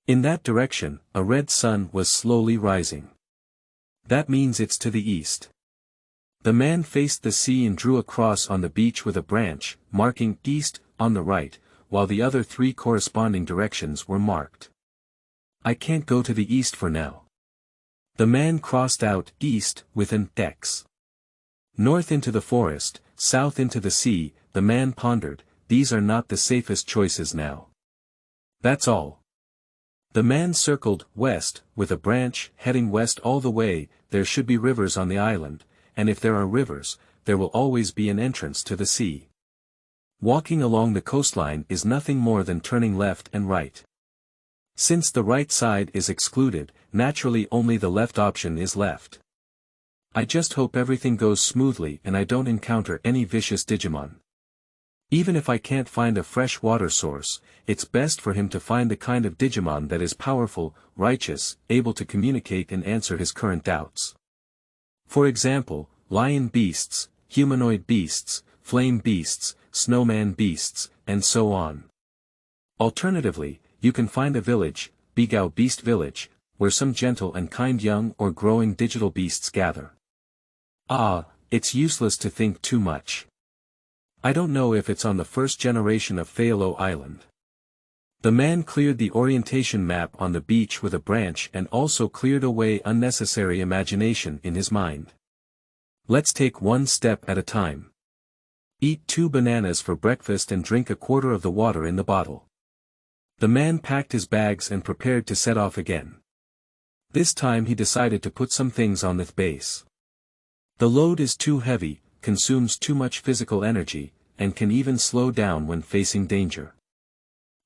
In that direction, a red sun was slowly rising. That means it's to the east. The man faced the sea and drew a cross on the beach with a branch, marking east, on the right, while the other three corresponding directions were marked. I can't go to the east for now. The man crossed out east with an X. North into the forest, south into the sea. The man pondered, these are not the safest choices now. That's all. The man circled west, with a branch heading west all the way. There should be rivers on the island, and if there are rivers, there will always be an entrance to the sea. Walking along the coastline is nothing more than turning left and right. Since the right side is excluded, naturally only the left option is left. I just hope everything goes smoothly and I don't encounter any vicious Digimon. Even if I can't find a fresh water source, it's best for him to find the kind of Digimon that is powerful, righteous, able to communicate and answer his current doubts. For example, lion beasts, humanoid beasts, flame beasts, snowman beasts, and so on. Alternatively, you can find a village, Bigao Beast Village, where some gentle and kind young or growing digital beasts gather. It's useless to think too much. I don't know if it's on the first generation of Fealo Island. The man cleared the orientation map on the beach with a branch and also cleared away unnecessary imagination in his mind. Let's take one step at a time. Eat 2 bananas for breakfast and drink a quarter of the water in the bottle. The man packed his bags and prepared to set off again. This time he decided to put some things on the base. The load is too heavy, consumes too much physical energy, and can even slow down when facing danger.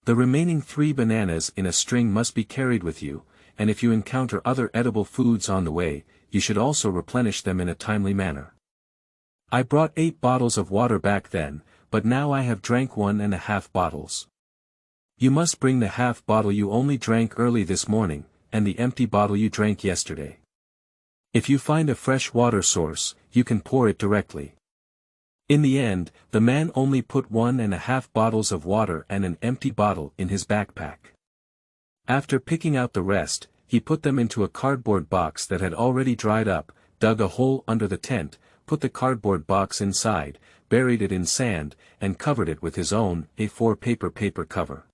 The remaining 3 bananas in a string must be carried with you, and if you encounter other edible foods on the way, you should also replenish them in a timely manner. I brought 8 bottles of water back then, but now I have drank 1.5 bottles. You must bring the half bottle you only drank early this morning, and the empty bottle you drank yesterday. If you find a fresh water source, you can pour it directly. In the end, the man only put 1.5 bottles of water and an empty bottle in his backpack. After picking out the rest, he put them into a cardboard box that had already dried up, dug a hole under the tent, put the cardboard box inside, buried it in sand, and covered it with his own A4 paper cover.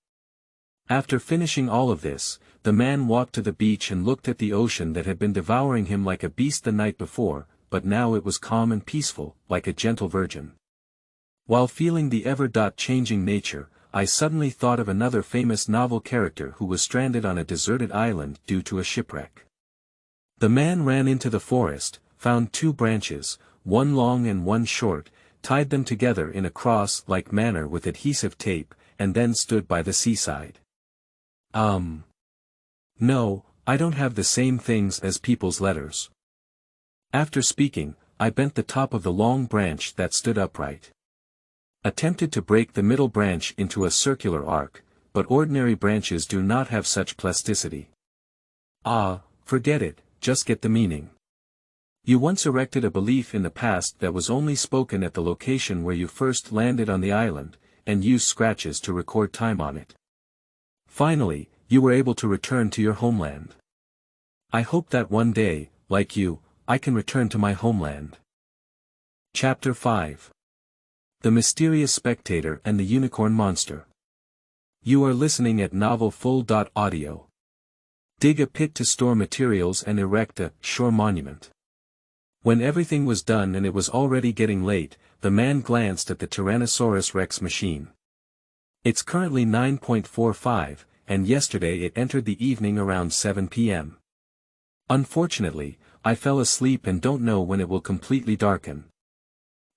After finishing all of this, the man walked to the beach and looked at the ocean that had been devouring him like a beast the night before, but now it was calm and peaceful, like a gentle virgin. While feeling the ever-changing nature, I suddenly thought of another famous novel character who was stranded on a deserted island due to a shipwreck. The man ran into the forest, found 2 branches, one long and one short, tied them together in a cross-like manner with adhesive tape, and then stood by the seaside. No, I don't have the same things as people's letters. After speaking, I bent the top of the long branch that stood upright. Attempted to break the middle branch into a circular arc, but ordinary branches do not have such plasticity. Forget it, just get the meaning. You once erected a belief in the past that was only spoken at the location where you first landed on the island, and used scratches to record time on it. Finally, you were able to return to your homeland. I hope that one day, like you, I can return to my homeland. Chapter 5. The Mysterious Spectator and the Unicorn Monster. You are listening at novelfull.audio. Dig a pit to store materials and erect a shore monument. When everything was done and it was already getting late, the man glanced at the Tyrannosaurus Rex machine. It's currently 9:45, and yesterday it entered the evening around 7 p.m. Unfortunately, I fell asleep and don't know when it will completely darken.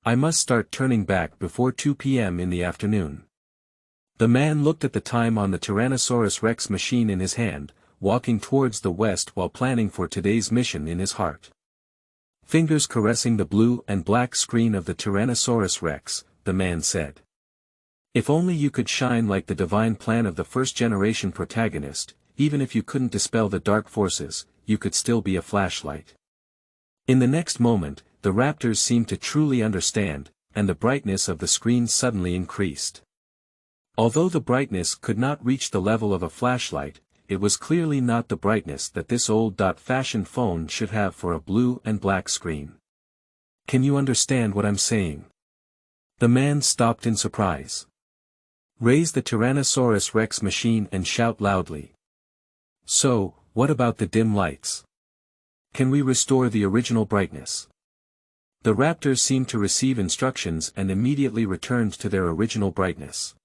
I must start turning back before 2 p.m. in the afternoon. The man looked at the time on the Tyrannosaurus Rex machine in his hand, walking towards the west while planning for today's mission in his heart. Fingers caressing the blue and black screen of the Tyrannosaurus Rex, the man said. If only you could shine like the divine plan of the first-generation protagonist, even if you couldn't dispel the dark forces, you could still be a flashlight. In the next moment, the raptors seemed to truly understand, and the brightness of the screen suddenly increased. Although the brightness could not reach the level of a flashlight, it was clearly not the brightness that this old-fashioned phone should have for a blue and black screen. Can you understand what I'm saying? The man stopped in surprise. Raise the Tyrannosaurus Rex machine and shout loudly. So, what about the dim lights? Can we restore the original brightness? The raptors seemed to receive instructions and immediately returned to their original brightness.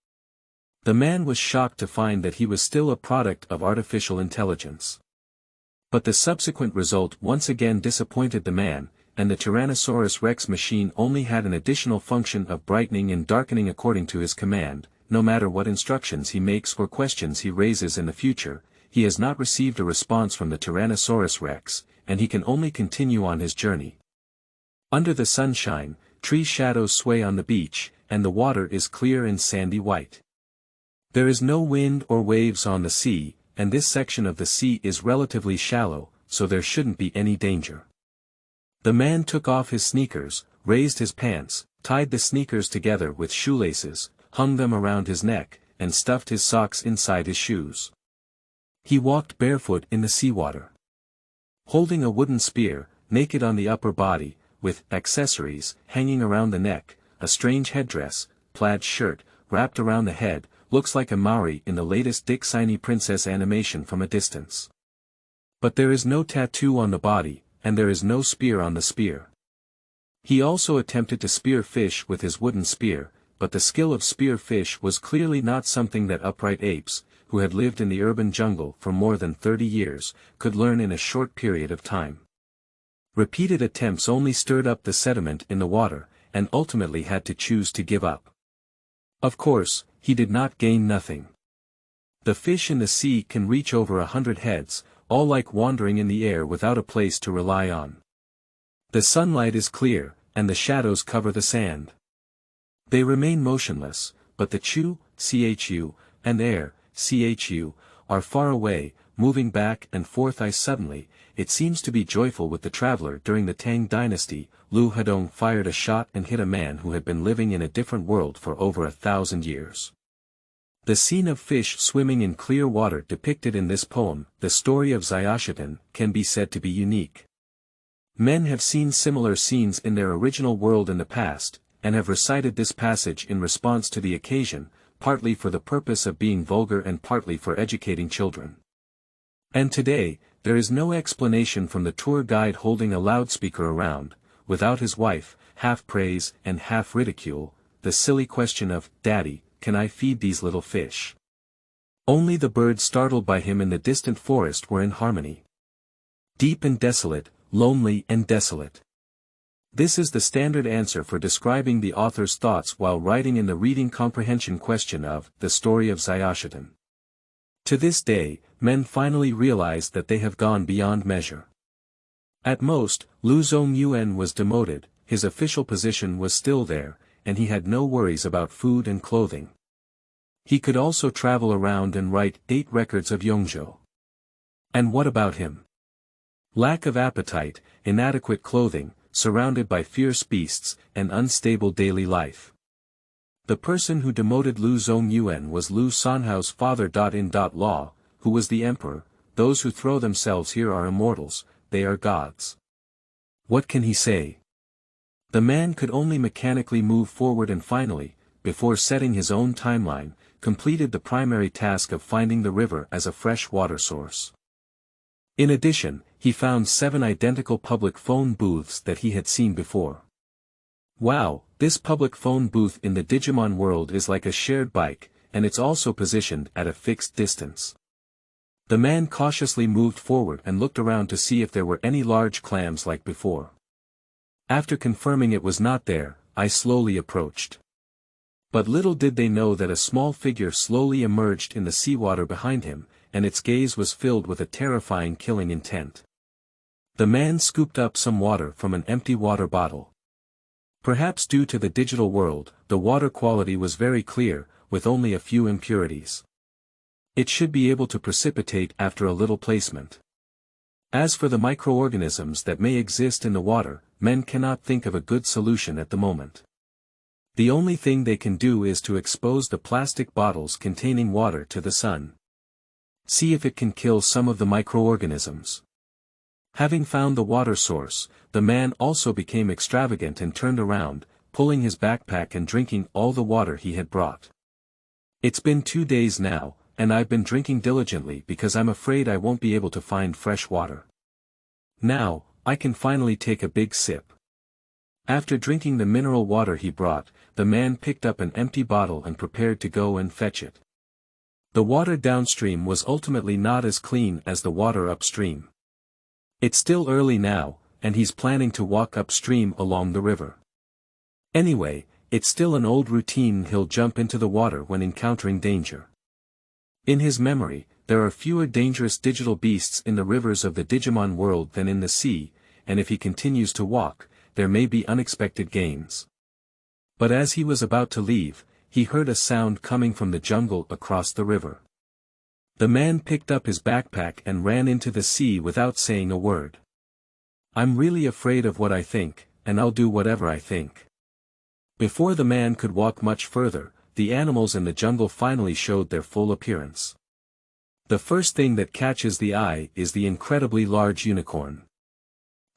The man was shocked to find that he was still a product of artificial intelligence. But the subsequent result once again disappointed the man, and the Tyrannosaurus Rex machine only had an additional function of brightening and darkening according to his command. No matter what instructions he makes or questions he raises in the future, he has not received a response from the Tyrannosaurus Rex, and he can only continue on his journey. Under the sunshine, tree shadows sway on the beach, and the water is clear and sandy white. There is no wind or waves on the sea, and this section of the sea is relatively shallow, so there shouldn't be any danger. The man took off his sneakers, raised his pants, tied the sneakers together with shoelaces, hung them around his neck, and stuffed his socks inside his shoes. He walked barefoot in the seawater. Holding a wooden spear, naked on the upper body, with accessories hanging around the neck, a strange headdress, plaid shirt, wrapped around the head, looks like a Maori in the latest Disney princess animation from a distance. But there is no tattoo on the body, and there is no spear on the spear. He also attempted to spear fish with his wooden spear, but the skill of spear fish was clearly not something that upright apes, who had lived in the urban jungle for more than 30 years, could learn in a short period of time. Repeated attempts only stirred up the sediment in the water, and ultimately had to choose to give up. Of course, he did not gain nothing. The fish in the sea can reach over 100 heads, all like wandering in the air without a place to rely on. The sunlight is clear, and the shadows cover the sand. They remain motionless, but the chu, and air, are far away, moving back and forth. Suddenly, it seems to be joyful with the traveler. During the Tang dynasty, Lu Hadong fired a shot and hit a man who had been living in a different world for over 1,000 years. The scene of fish swimming in clear water depicted in this poem, the story of Xiaoshitan, can be said to be unique. Men have seen similar scenes in their original world in the past, and have recited this passage in response to the occasion, partly for the purpose of being vulgar and partly for educating children. And today, there is no explanation from the tour guide holding a loudspeaker around, without his wife, half praise and half ridicule, the silly question of, "Daddy, can I feed these little fish?" Only the birds startled by him in the distant forest were in harmony. Deep and desolate, lonely and desolate. This is the standard answer for describing the author's thoughts while writing in the reading comprehension question of The Story of Zayashiten. To this day, men finally realize that they have gone beyond measure. At most, Lu Zongyuan was demoted, his official position was still there, and he had no worries about food and clothing. He could also travel around and write 8 records of Yongzhou. And what about him? Lack of appetite, inadequate clothing, surrounded by fierce beasts, and unstable daily life. The person who demoted Lu Zongyuan was Lu Sanhao's father-in-law, who was the emperor. Those who throw themselves here are immortals, they are gods. What can he say? The man could only mechanically move forward and finally, before setting his own timeline, completed the primary task of finding the river as a fresh water source. In addition, he found 7 identical public phone booths that he had seen before. Wow, this public phone booth in the Digimon world is like a shared bike, and it's also positioned at a fixed distance. The man cautiously moved forward and looked around to see if there were any large clams like before. After confirming it was not there, I slowly approached. But little did they know that a small figure slowly emerged in the seawater behind him, and its gaze was filled with a terrifying killing intent. The man scooped up some water from an empty water bottle. Perhaps due to the digital world, the water quality was very clear, with only a few impurities. It should be able to precipitate after a little placement. As for the microorganisms that may exist in the water, men cannot think of a good solution at the moment. The only thing they can do is to expose the plastic bottles containing water to the sun. See if it can kill some of the microorganisms. Having found the water source, the man also became extravagant and turned around, pulling his backpack and drinking all the water he had brought. It's been 2 days now, and I've been drinking diligently because I'm afraid I won't be able to find fresh water. Now, I can finally take a big sip. After drinking the mineral water he brought, the man picked up an empty bottle and prepared to go and fetch it. The water downstream was ultimately not as clean as the water upstream. It's still early now, and he's planning to walk upstream along the river. Anyway, it's still an old routine, he'll jump into the water when encountering danger. In his memory, there are fewer dangerous digital beasts in the rivers of the Digimon world than in the sea, and if he continues to walk, there may be unexpected gains. But as he was about to leave, he heard a sound coming from the jungle across the river. The man picked up his backpack and ran into the sea without saying a word. I'm really afraid of what I think, and I'll do whatever I think. Before the man could walk much further, the animals in the jungle finally showed their full appearance. The first thing that catches the eye is the incredibly large unicorn.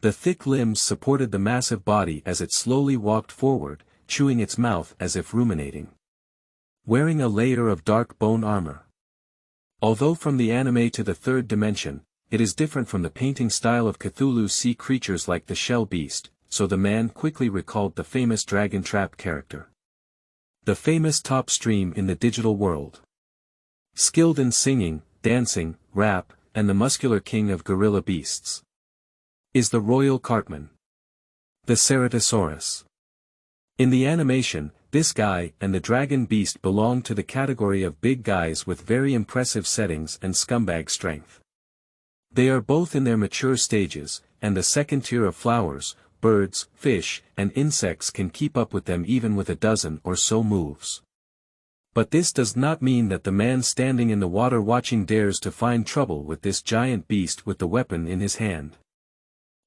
The thick limbs supported the massive body as it slowly walked forward, chewing its mouth as if ruminating. Wearing a layer of dark bone armor. Although from the anime to the third dimension, it is different from the painting style of Cthulhu's sea creatures like the shell beast, so the man quickly recalled the famous Dragon Trap character. The famous top stream in the digital world. Skilled in singing, dancing, rap, and the muscular king of gorilla beasts. Is the royal cartman. The Ceratosaurus. In the animation, this guy and the dragon beast belong to the category of big guys with very impressive settings and scumbag strength. They are both in their mature stages, and the second tier of flowers, birds, fish, and insects can keep up with them even with a dozen or so moves. But this does not mean that the man standing in the water watching dares to find trouble with this giant beast with the weapon in his hand.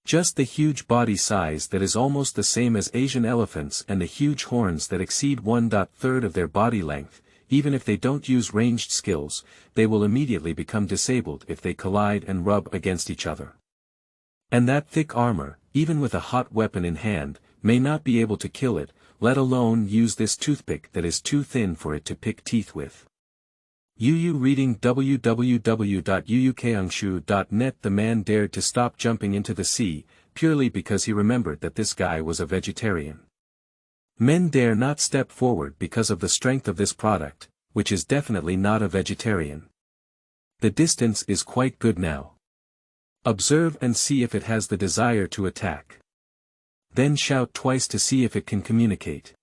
Just the huge body size that is almost the same as Asian elephants and the huge horns that exceed 1/3 of their body length, even if they don't use ranged skills, they will immediately become disabled if they collide and rub against each other. And that thick armor, even with a hot weapon in hand, may not be able to kill it, let alone use this toothpick that is too thin for it to pick teeth with. Reading www.uukangshu.net. The man dared to stop jumping into the sea, purely because he remembered that this guy was a vegetarian. Men dare not step forward because of the strength of this product, which is definitely not a vegetarian. The distance is quite good now. Observe and see if it has the desire to attack. Then shout twice to see if it can communicate.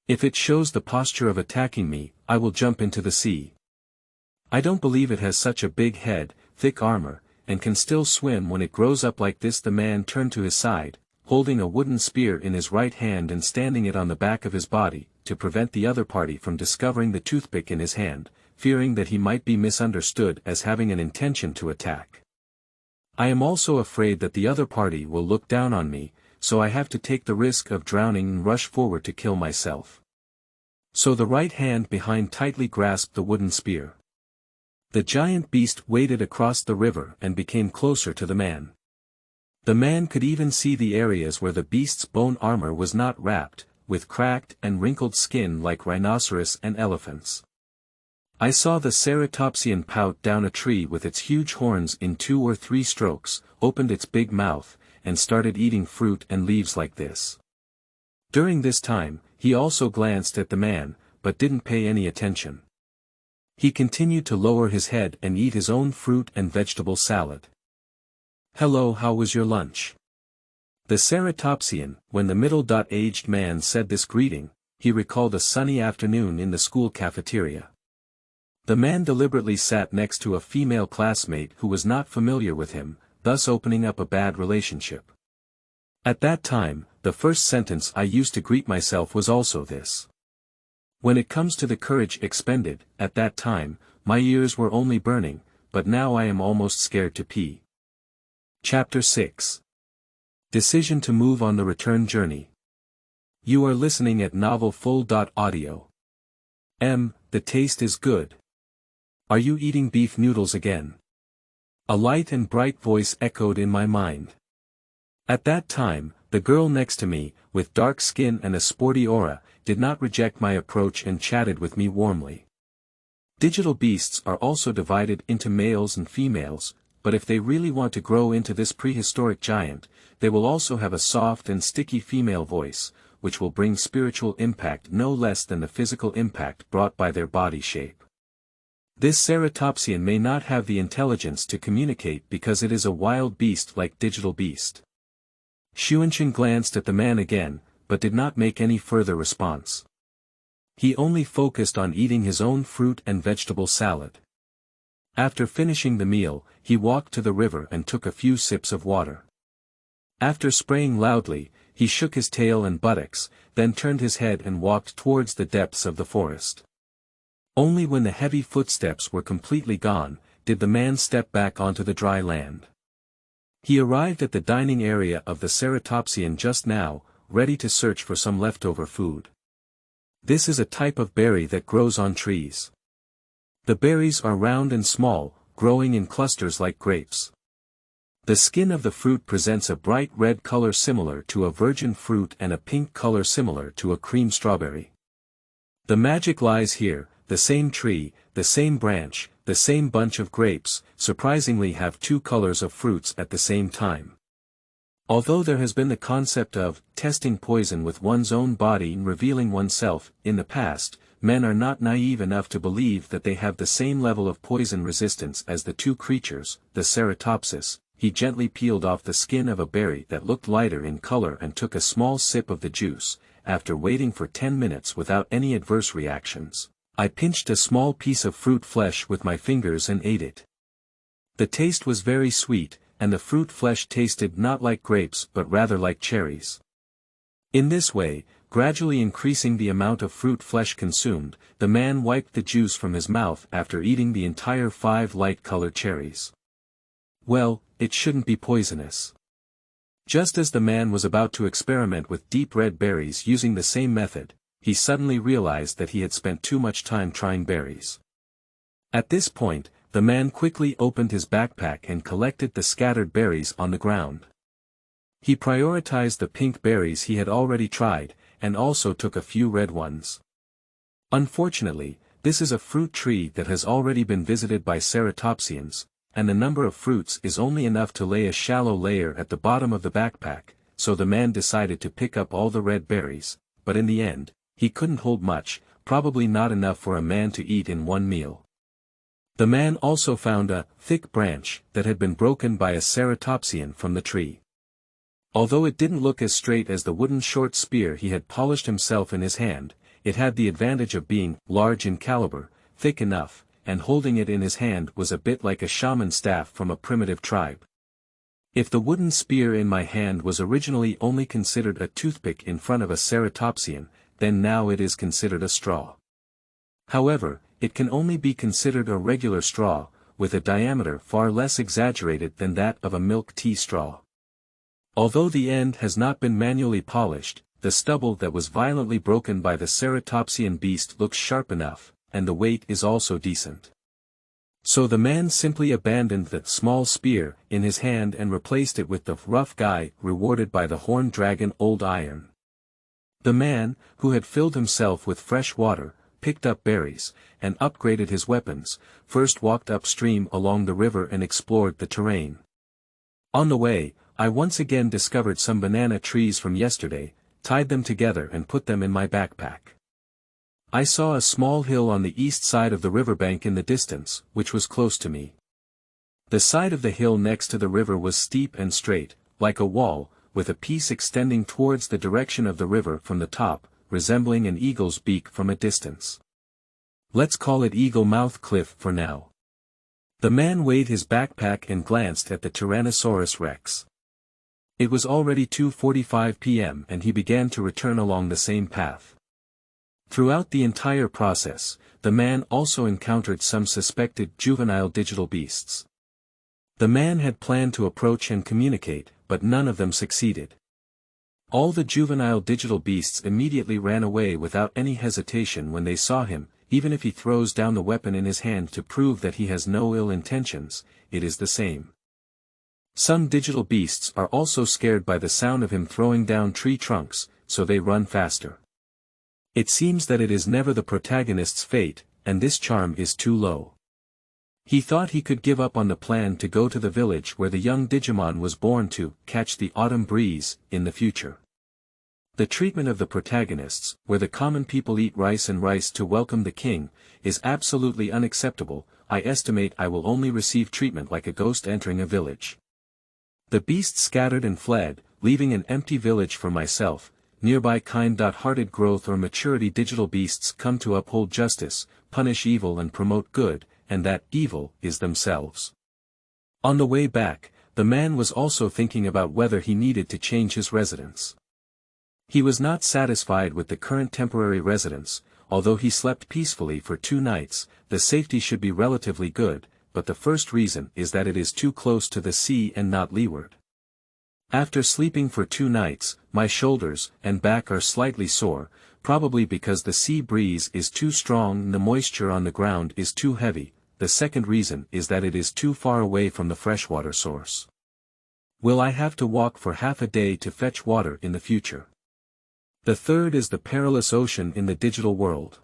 If it shows the posture of attacking me, I will jump into the sea. I don't believe it has such a big head, thick armor, and can still swim when it grows up like this. The man turned to his side, holding a wooden spear in his right hand and standing it on the back of his body, to prevent the other party from discovering the toothpick in his hand, fearing that he might be misunderstood as having an intention to attack. I am also afraid that the other party will look down on me, so I have to take the risk of drowning and rush forward to kill myself. So the right hand behind tightly grasped the wooden spear. The giant beast waded across the river and became closer to the man. The man could even see the areas where the beast's bone armor was not wrapped, with cracked and wrinkled skin like rhinoceros and elephants. I saw the ceratopsian pout down a tree with its huge horns in 2 or 3 strokes, opened its big mouth, and started eating fruit and leaves like this. During this time, he also glanced at the man, but didn't pay any attention. He continued to lower his head and eat his own fruit and vegetable salad. "Hello, how was your lunch?" The ceratopsian, when the middle-aged man said this greeting, he recalled a sunny afternoon in the school cafeteria. The man deliberately sat next to a female classmate who was not familiar with him, thus opening up a bad relationship. At that time, the first sentence I used to greet myself was also this. When it comes to the courage expended, at that time, my ears were only burning, but now I am almost scared to pee. Chapter 6. Decision to move on the return journey. You are listening at novelfull.audio. The taste is good. Are you eating beef noodles again? A light and bright voice echoed in my mind. At that time, the girl next to me, with dark skin and a sporty aura, did not reject my approach and chatted with me warmly. Digital beasts are also divided into males and females, but if they really want to grow into this prehistoric giant, they will also have a soft and sticky female voice, which will bring spiritual impact no less than the physical impact brought by their body shape. This ceratopsian may not have the intelligence to communicate because it is a wild beast like Digital Beast. Xuanchen glanced at the man again, but did not make any further response. He only focused on eating his own fruit and vegetable salad. After finishing the meal, he walked to the river and took a few sips of water. After spraying loudly, he shook his tail and buttocks, then turned his head and walked towards the depths of the forest. Only when the heavy footsteps were completely gone, did the man step back onto the dry land. He arrived at the dining area of the ceratopsian just now, ready to search for some leftover food. This is a type of berry that grows on trees. The berries are round and small, growing in clusters like grapes. The skin of the fruit presents a bright red color similar to a virgin fruit and a pink color similar to a cream strawberry. The magic lies here. The same tree, the same branch, the same bunch of grapes, surprisingly have 2 colors of fruits at the same time. Although there has been the concept of testing poison with one's own body and revealing oneself in the past, men are not naive enough to believe that they have the same level of poison resistance as the 2 creatures. The ceratopsis. He gently peeled off the skin of a berry that looked lighter in color and took a small sip of the juice. After waiting for 10 minutes without any adverse reactions, I pinched a small piece of fruit flesh with my fingers and ate it. The taste was very sweet, and the fruit flesh tasted not like grapes but rather like cherries. In this way, gradually increasing the amount of fruit flesh consumed, the man wiped the juice from his mouth after eating the entire 5 light-colored cherries. Well, it shouldn't be poisonous. Just as the man was about to experiment with deep red berries using the same method, he suddenly realized that he had spent too much time trying berries. At this point, the man quickly opened his backpack and collected the scattered berries on the ground. He prioritized the pink berries he had already tried, and also took a few red ones. Unfortunately, this is a fruit tree that has already been visited by ceratopsians, and the number of fruits is only enough to lay a shallow layer at the bottom of the backpack, so the man decided to pick up all the red berries, but in the end, he couldn't hold much, probably not enough for a man to eat in one meal. The man also found a thick branch that had been broken by a ceratopsian from the tree. Although it didn't look as straight as the wooden short spear he had polished himself in his hand, it had the advantage of being large in caliber, thick enough, and holding it in his hand was a bit like a shaman staff from a primitive tribe. If the wooden spear in my hand was originally only considered a toothpick in front of a ceratopsian, then now it is considered a straw. However, it can only be considered a regular straw, with a diameter far less exaggerated than that of a milk tea straw. Although the end has not been manually polished, the stubble that was violently broken by the ceratopsian beast looks sharp enough, and the weight is also decent. So the man simply abandoned the small spear in his hand and replaced it with the rough guy rewarded by the horned dragon old iron. The man, who had filled himself with fresh water, picked up berries, and upgraded his weapons, first walked upstream along the river and explored the terrain. On the way, I once again discovered some banana trees from yesterday, tied them together and put them in my backpack. I saw a small hill on the east side of the riverbank in the distance, which was close to me. The side of the hill next to the river was steep and straight, like a wall, with a piece extending towards the direction of the river from the top, resembling an eagle's beak from a distance. Let's call it Eagle Mouth Cliff for now. The man weighed his backpack and glanced at the Tyrannosaurus Rex. It was already 2:45 p.m. and he began to return along the same path. Throughout the entire process, the man also encountered some suspected juvenile digital beasts. The man had planned to approach and communicate, but none of them succeeded. All the juvenile digital beasts immediately ran away without any hesitation when they saw him. Even if he throws down the weapon in his hand to prove that he has no ill intentions, it is the same. Some digital beasts are also scared by the sound of him throwing down tree trunks, so they run faster. It seems that it is never the protagonist's fate, and this charm is too low. He thought he could give up on the plan to go to the village where the young Digimon was born to catch the autumn breeze in the future. The treatment of the protagonists, where the common people eat rice and rice to welcome the king, is absolutely unacceptable. I estimate I will only receive treatment like a ghost entering a village. The beasts scattered and fled, leaving an empty village for myself. Nearby kind-hearted growth or maturity digital beasts come to uphold justice, punish evil and promote good, and that evil is themselves. On the way back, the man was also thinking about whether he needed to change his residence. He was not satisfied with the current temporary residence. Although he slept peacefully for 2 nights, the safety should be relatively good, but the first reason is that it is too close to the sea and not leeward. After sleeping for 2 nights, my shoulders and back are slightly sore, probably because the sea breeze is too strong and the moisture on the ground is too heavy. The second reason is that it is too far away from the freshwater source. Will I have to walk for half a day to fetch water in the future? The third is the perilous ocean in the digital world.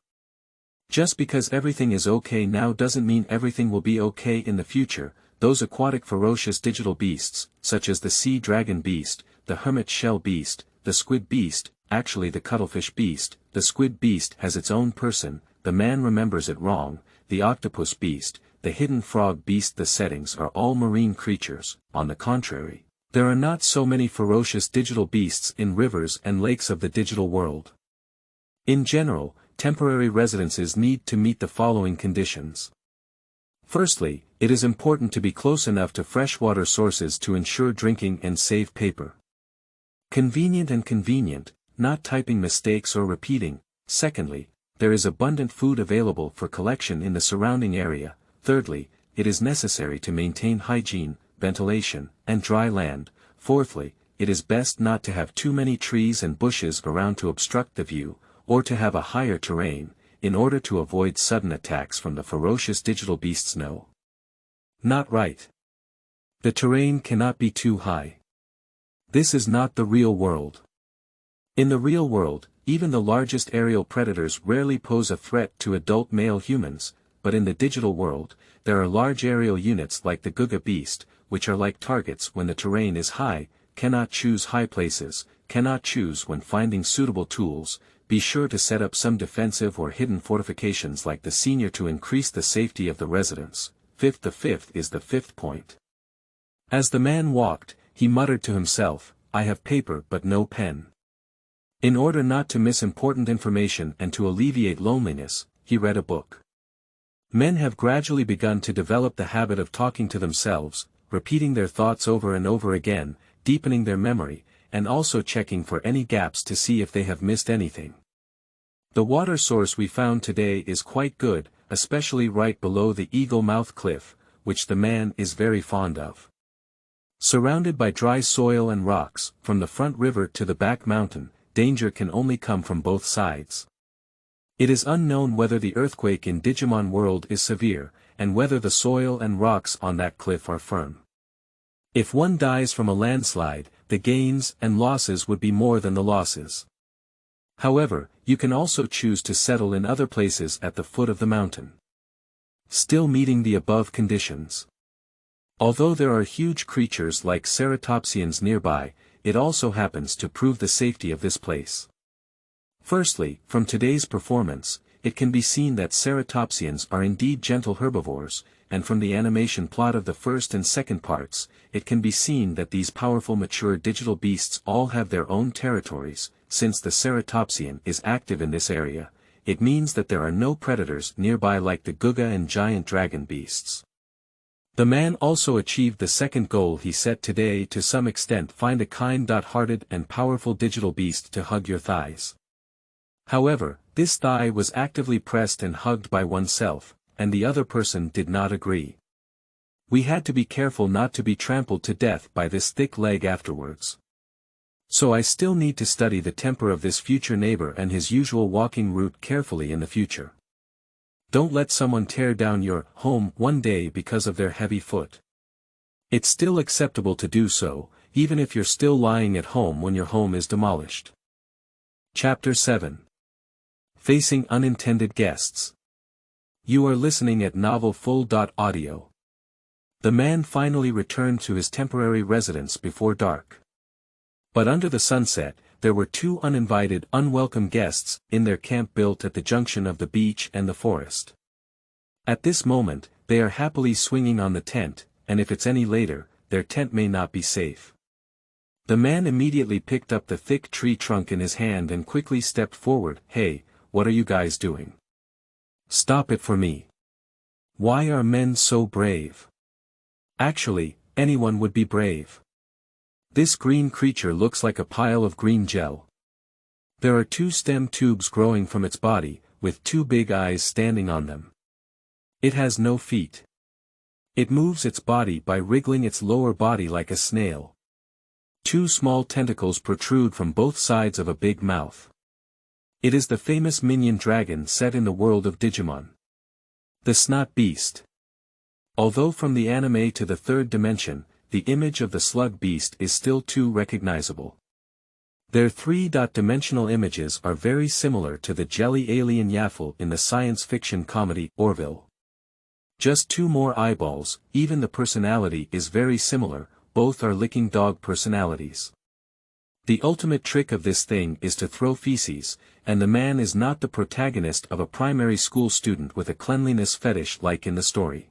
Just because everything is okay now doesn't mean everything will be okay in the future. Those aquatic ferocious digital beasts, such as the sea dragon beast, the hermit shell beast, the squid beast, actually the cuttlefish beast, the squid beast has its own person, the man remembers it wrong, the octopus beast, the hidden frog beast. The settings are all marine creatures. On the contrary, there are not so many ferocious digital beasts in rivers and lakes of the digital world. In general, temporary residences need to meet the following conditions. Firstly, it is important to be close enough to freshwater sources to ensure drinking and save paper. Convenient, not typing mistakes or repeating. Secondly, there is abundant food available for collection in the surrounding area. Thirdly, it is necessary to maintain hygiene, ventilation, and dry land. Fourthly, it is best not to have too many trees and bushes around to obstruct the view, or to have a higher terrain, in order to avoid sudden attacks from the ferocious digital beasts. No. Not right. The terrain cannot be too high. This is not the real world. In the real world, even the largest aerial predators rarely pose a threat to adult male humans, but in the digital world, there are large aerial units like the Guga beast, which are like targets when the terrain is high, cannot choose high places, cannot choose when finding suitable tools. Be sure to set up some defensive or hidden fortifications like the senior to increase the safety of the residents. The fifth is the fifth point. As the man walked, he muttered to himself, I have paper but no pen. In order not to miss important information and to alleviate loneliness, he read a book. Men have gradually begun to develop the habit of talking to themselves, repeating their thoughts over and over again, deepening their memory, and also checking for any gaps to see if they have missed anything. The water source we found today is quite good, especially right below the Eagle Mouth Cliff, which the man is very fond of. Surrounded by dry soil and rocks, from the front river to the back mountain, danger can only come from both sides. It is unknown whether the earthquake in Digimon World is severe, and whether the soil and rocks on that cliff are firm. If one dies from a landslide, the gains and losses would be more than the losses. However, you can also choose to settle in other places at the foot of the mountain, still meeting the above conditions. Although there are huge creatures like ceratopsians nearby, it also happens to prove the safety of this place. Firstly, from today's performance, it can be seen that ceratopsians are indeed gentle herbivores, and from the animation plot of the first and second parts, it can be seen that these powerful mature digital beasts all have their own territories. Since the ceratopsian is active in this area, it means that there are no predators nearby like the Guga and giant dragon beasts. The man also achieved the second goal he set today to some extent: find a kind-hearted and powerful digital beast to hug your thighs. However, this thigh was actively pressed and hugged by oneself, and the other person did not agree. We had to be careful not to be trampled to death by this thick leg afterwards. So I still need to study the temper of this future neighbor and his usual walking route carefully in the future. Don't let someone tear down your home one day because of their heavy foot. It's still acceptable to do so, even if you're still lying at home when your home is demolished. Chapter 7. Facing Unintended Guests. You are listening at novelfull.audio. The man finally returned to his temporary residence before dark. But under the sunset, there were two uninvited, unwelcome guests, in their camp built at the junction of the beach and the forest. At this moment, they are happily swinging on the tent, and if it's any later, their tent may not be safe. The man immediately picked up the thick tree trunk in his hand and quickly stepped forward. Hey, what are you guys doing? Stop it for me. Why are men so brave? Actually, anyone would be brave. This green creature looks like a pile of green gel. There are two stem tubes growing from its body, with two big eyes standing on them. It has no feet. It moves its body by wriggling its lower body like a snail. Two small tentacles protrude from both sides of a big mouth. It is the famous minion dragon set in the World of Digimon. The Snot Beast. Although from the anime to the third dimension, the image of the slug beast is still too recognizable. Their three-dimensional images are very similar to the jelly alien Yaffle in the science fiction comedy Orville. Just two more eyeballs, even the personality is very similar, both are licking dog personalities. The ultimate trick of this thing is to throw feces, and the man is not the protagonist of a primary school student with a cleanliness fetish like in the story.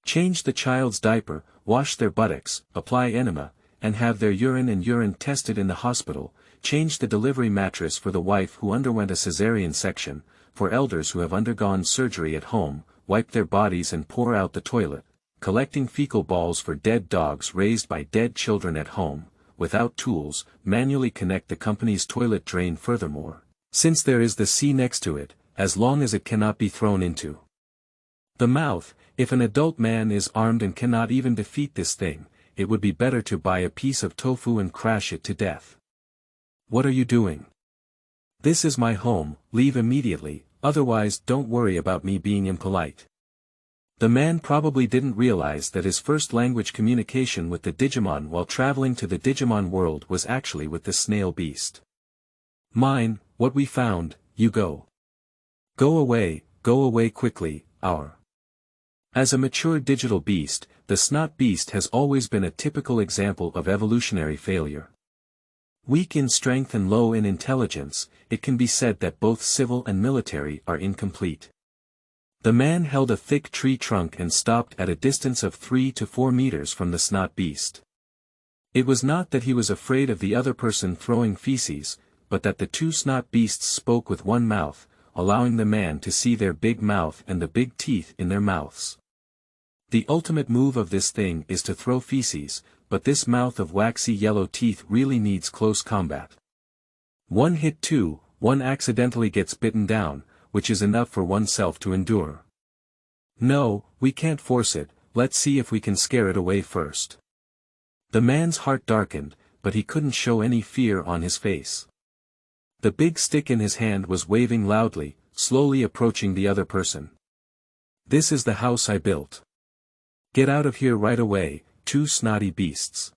Change the child's diaper, wash their buttocks, apply enema, and have their urine and urine tested in the hospital. Change the delivery mattress for the wife who underwent a cesarean section, for elders who have undergone surgery at home, wipe their bodies and pour out the toilet, collecting fecal balls for dead dogs raised by dead children at home, without tools, manually connect the company's toilet drain. Furthermore, since there is the C next to it, as long as it cannot be thrown into the mouth, if an adult man is armed and cannot even defeat this thing, it would be better to buy a piece of tofu and crash it to death. What are you doing? This is my home, leave immediately, otherwise don't worry about me being impolite. The man probably didn't realize that his first language communication with the Digimon while traveling to the Digimon world was actually with the snail beast. Mine, what we found, you go. Go away quickly, our. As a mature digital beast, the snot beast has always been a typical example of evolutionary failure. Weak in strength and low in intelligence, it can be said that both civil and military are incomplete. The man held a thick tree trunk and stopped at a distance of 3 to 4 meters from the snot beast. It was not that he was afraid of the other person throwing feces, but that the two snot beasts spoke with one mouth, allowing the man to see their big mouth and the big teeth in their mouths. The ultimate move of this thing is to throw feces, but this mouth of waxy yellow teeth really needs close combat. One hit too, one accidentally gets bitten down, which is enough for oneself to endure. No, we can't force it, let's see if we can scare it away first. The man's heart darkened, but he couldn't show any fear on his face. The big stick in his hand was waving loudly, slowly approaching the other person. This is the house I built. Get out of here right away, two snotty beasts.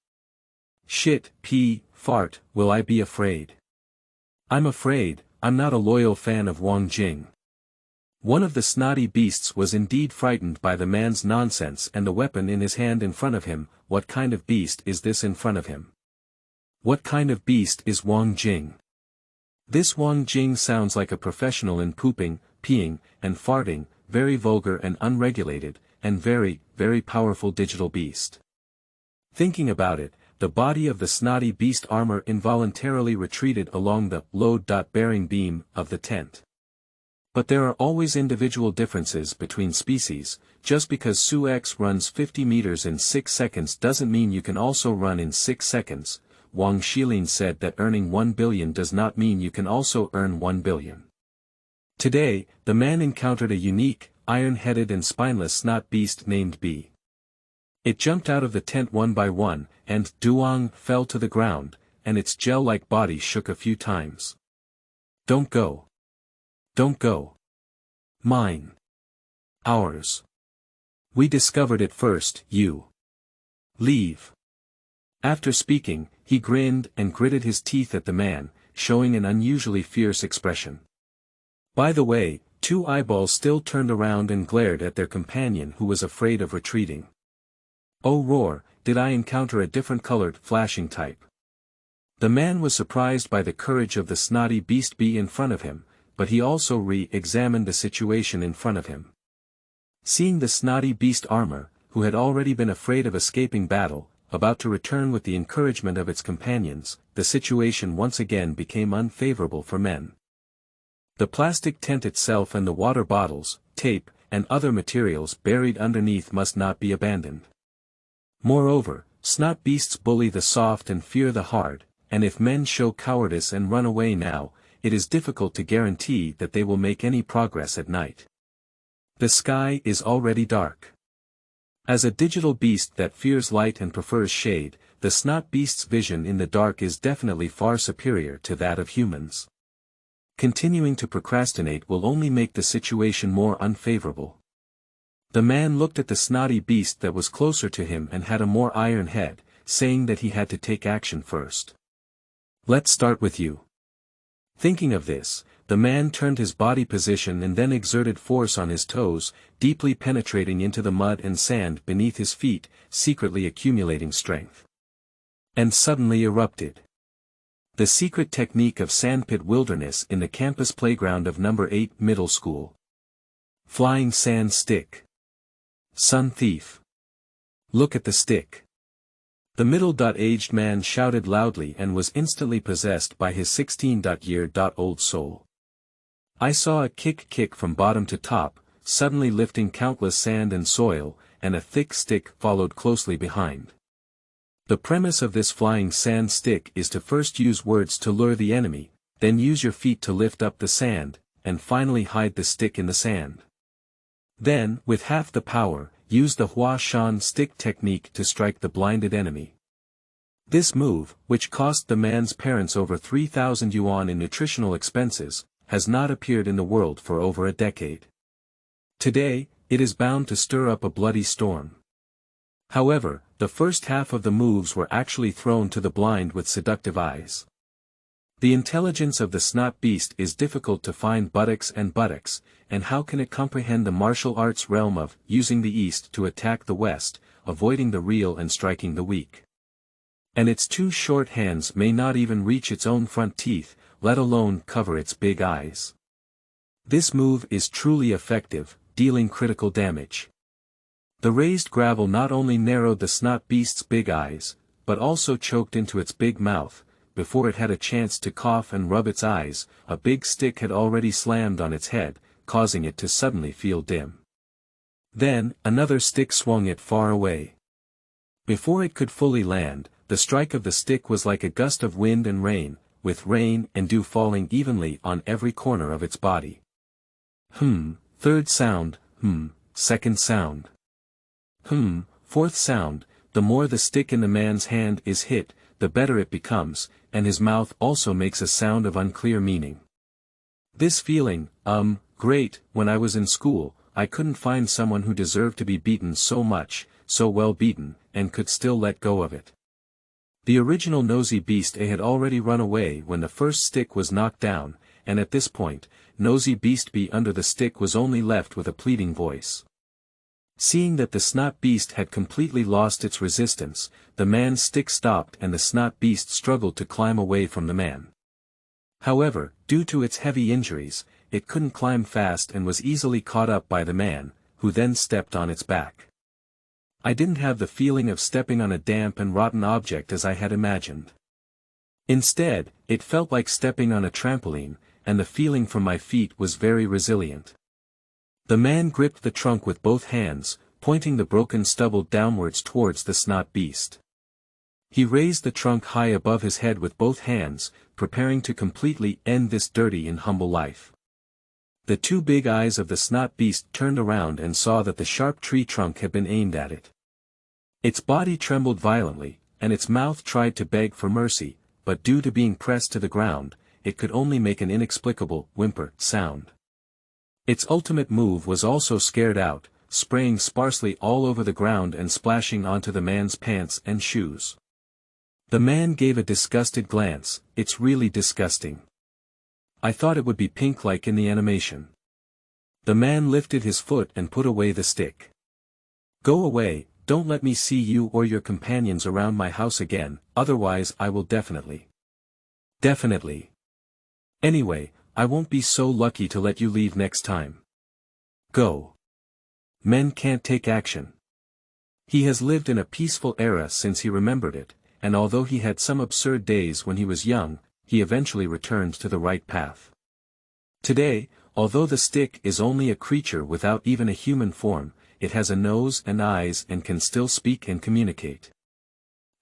Shit, pee, fart, will I be afraid? I'm afraid, I'm not a loyal fan of Wang Jing. One of the snotty beasts was indeed frightened by the man's nonsense and the weapon in his hand in front of him. What kind of beast is this in front of him? What kind of beast is Wang Jing? This Wang Jing sounds like a professional in pooping, peeing, and farting, very vulgar and unregulated, and very, very powerful digital beast. Thinking about it, the body of the snotty beast armor involuntarily retreated along the load-bearing beam of the tent. But there are always individual differences between species. Just because Su-X runs 50 meters in 6 seconds doesn't mean you can also run in 6 seconds. Wang Shilin said that earning 1 billion does not mean you can also earn 1 billion. Today, the man encountered a unique, iron-headed and spineless snot beast named B. It jumped out of the tent one by one, and Duong fell to the ground, and its gel-like body shook a few times. Don't go. Don't go. Mine. Ours. We discovered it first, you. Leave. After speaking, he grinned and gritted his teeth at the man, showing an unusually fierce expression. By the way, two eyeballs still turned around and glared at their companion who was afraid of retreating. Oh roar, did I encounter a different colored flashing type. The man was surprised by the courage of the snotty beast B in front of him, but he also re-examined the situation in front of him. Seeing the snotty beast armor, who had already been afraid of escaping battle, about to return with the encouragement of its companions, the situation once again became unfavorable for men. The plastic tent itself and the water bottles, tape, and other materials buried underneath must not be abandoned. Moreover, snot beasts bully the soft and fear the hard, and if men show cowardice and run away now, it is difficult to guarantee that they will make any progress at night. The sky is already dark. As a digital beast that fears light and prefers shade, the snot beast's vision in the dark is definitely far superior to that of humans. Continuing to procrastinate will only make the situation more unfavorable. The man looked at the snotty beast that was closer to him and had a more iron head, saying that he had to take action first. Let's start with you. Thinking of this, the man turned his body position and then exerted force on his toes, deeply penetrating into the mud and sand beneath his feet, secretly accumulating strength. And suddenly erupted. The secret technique of sandpit wilderness in the campus playground of No. 8 Middle School. Flying sand stick. Sun thief. Look at the stick. The middle-aged man shouted loudly and was instantly possessed by his 16-year-old soul. I saw a kick from bottom to top, suddenly lifting countless sand and soil, and a thick stick followed closely behind. The premise of this flying sand stick is to first use words to lure the enemy, then use your feet to lift up the sand, and finally hide the stick in the sand. Then, with half the power, use the Hua Shan stick technique to strike the blinded enemy. This move, which cost the man's parents over 3,000 yuan in nutritional expenses, has not appeared in the world for over a decade. Today, it is bound to stir up a bloody storm. However, the first half of the moves were actually thrown to the blind with seductive eyes. The intelligence of the snot beast is difficult to find buttocks, and how can it comprehend the martial arts realm of using the east to attack the west, avoiding the real and striking the weak? And its two short hands may not even reach its own front teeth, let alone cover its big eyes. This move is truly effective, dealing critical damage. The raised gravel not only narrowed the snot beast's big eyes, but also choked into its big mouth. Before it had a chance to cough and rub its eyes, a big stick had already slammed on its head, causing it to suddenly feel dim. Then, another stick swung it far away. Before it could fully land, the strike of the stick was like a gust of wind and rain, with rain and dew falling evenly on every corner of its body. Third sound, second sound. Fourth sound. The more the stick in the man's hand is hit, the better it becomes, and his mouth also makes a sound of unclear meaning. This feeling, great, when I was in school, I couldn't find someone who deserved to be beaten so much, so well beaten, and could still let go of it. The original Nosy Beast A had already run away when the first stick was knocked down, and at this point, Nosy Beast B under the stick was only left with a pleading voice. Seeing that the snot beast had completely lost its resistance, the man's stick stopped and the snot beast struggled to climb away from the man. However, due to its heavy injuries, it couldn't climb fast and was easily caught up by the man, who then stepped on its back. I didn't have the feeling of stepping on a damp and rotten object as I had imagined. Instead, it felt like stepping on a trampoline, and the feeling from my feet was very resilient. The man gripped the trunk with both hands, pointing the broken stubble downwards towards the snot beast. He raised the trunk high above his head with both hands, preparing to completely end this dirty and humble life. The two big eyes of the snot beast turned around and saw that the sharp tree trunk had been aimed at it. Its body trembled violently, and its mouth tried to beg for mercy, but due to being pressed to the ground, it could only make an inexplicable whimper sound. Its ultimate move was also scared out, spraying sparsely all over the ground and splashing onto the man's pants and shoes. The man gave a disgusted glance. It's really disgusting. I thought it would be pink like in the animation. The man lifted his foot and put away the stick. Go away, don't let me see you or your companions around my house again, otherwise I will definitely. Anyway, I won't be so lucky to let you leave next time. Go. Men can't take action. He has lived in a peaceful era since he remembered it, and although he had some absurd days when he was young, he eventually returned to the right path. Today, although the stick is only a creature without even a human form, it has a nose and eyes and can still speak and communicate.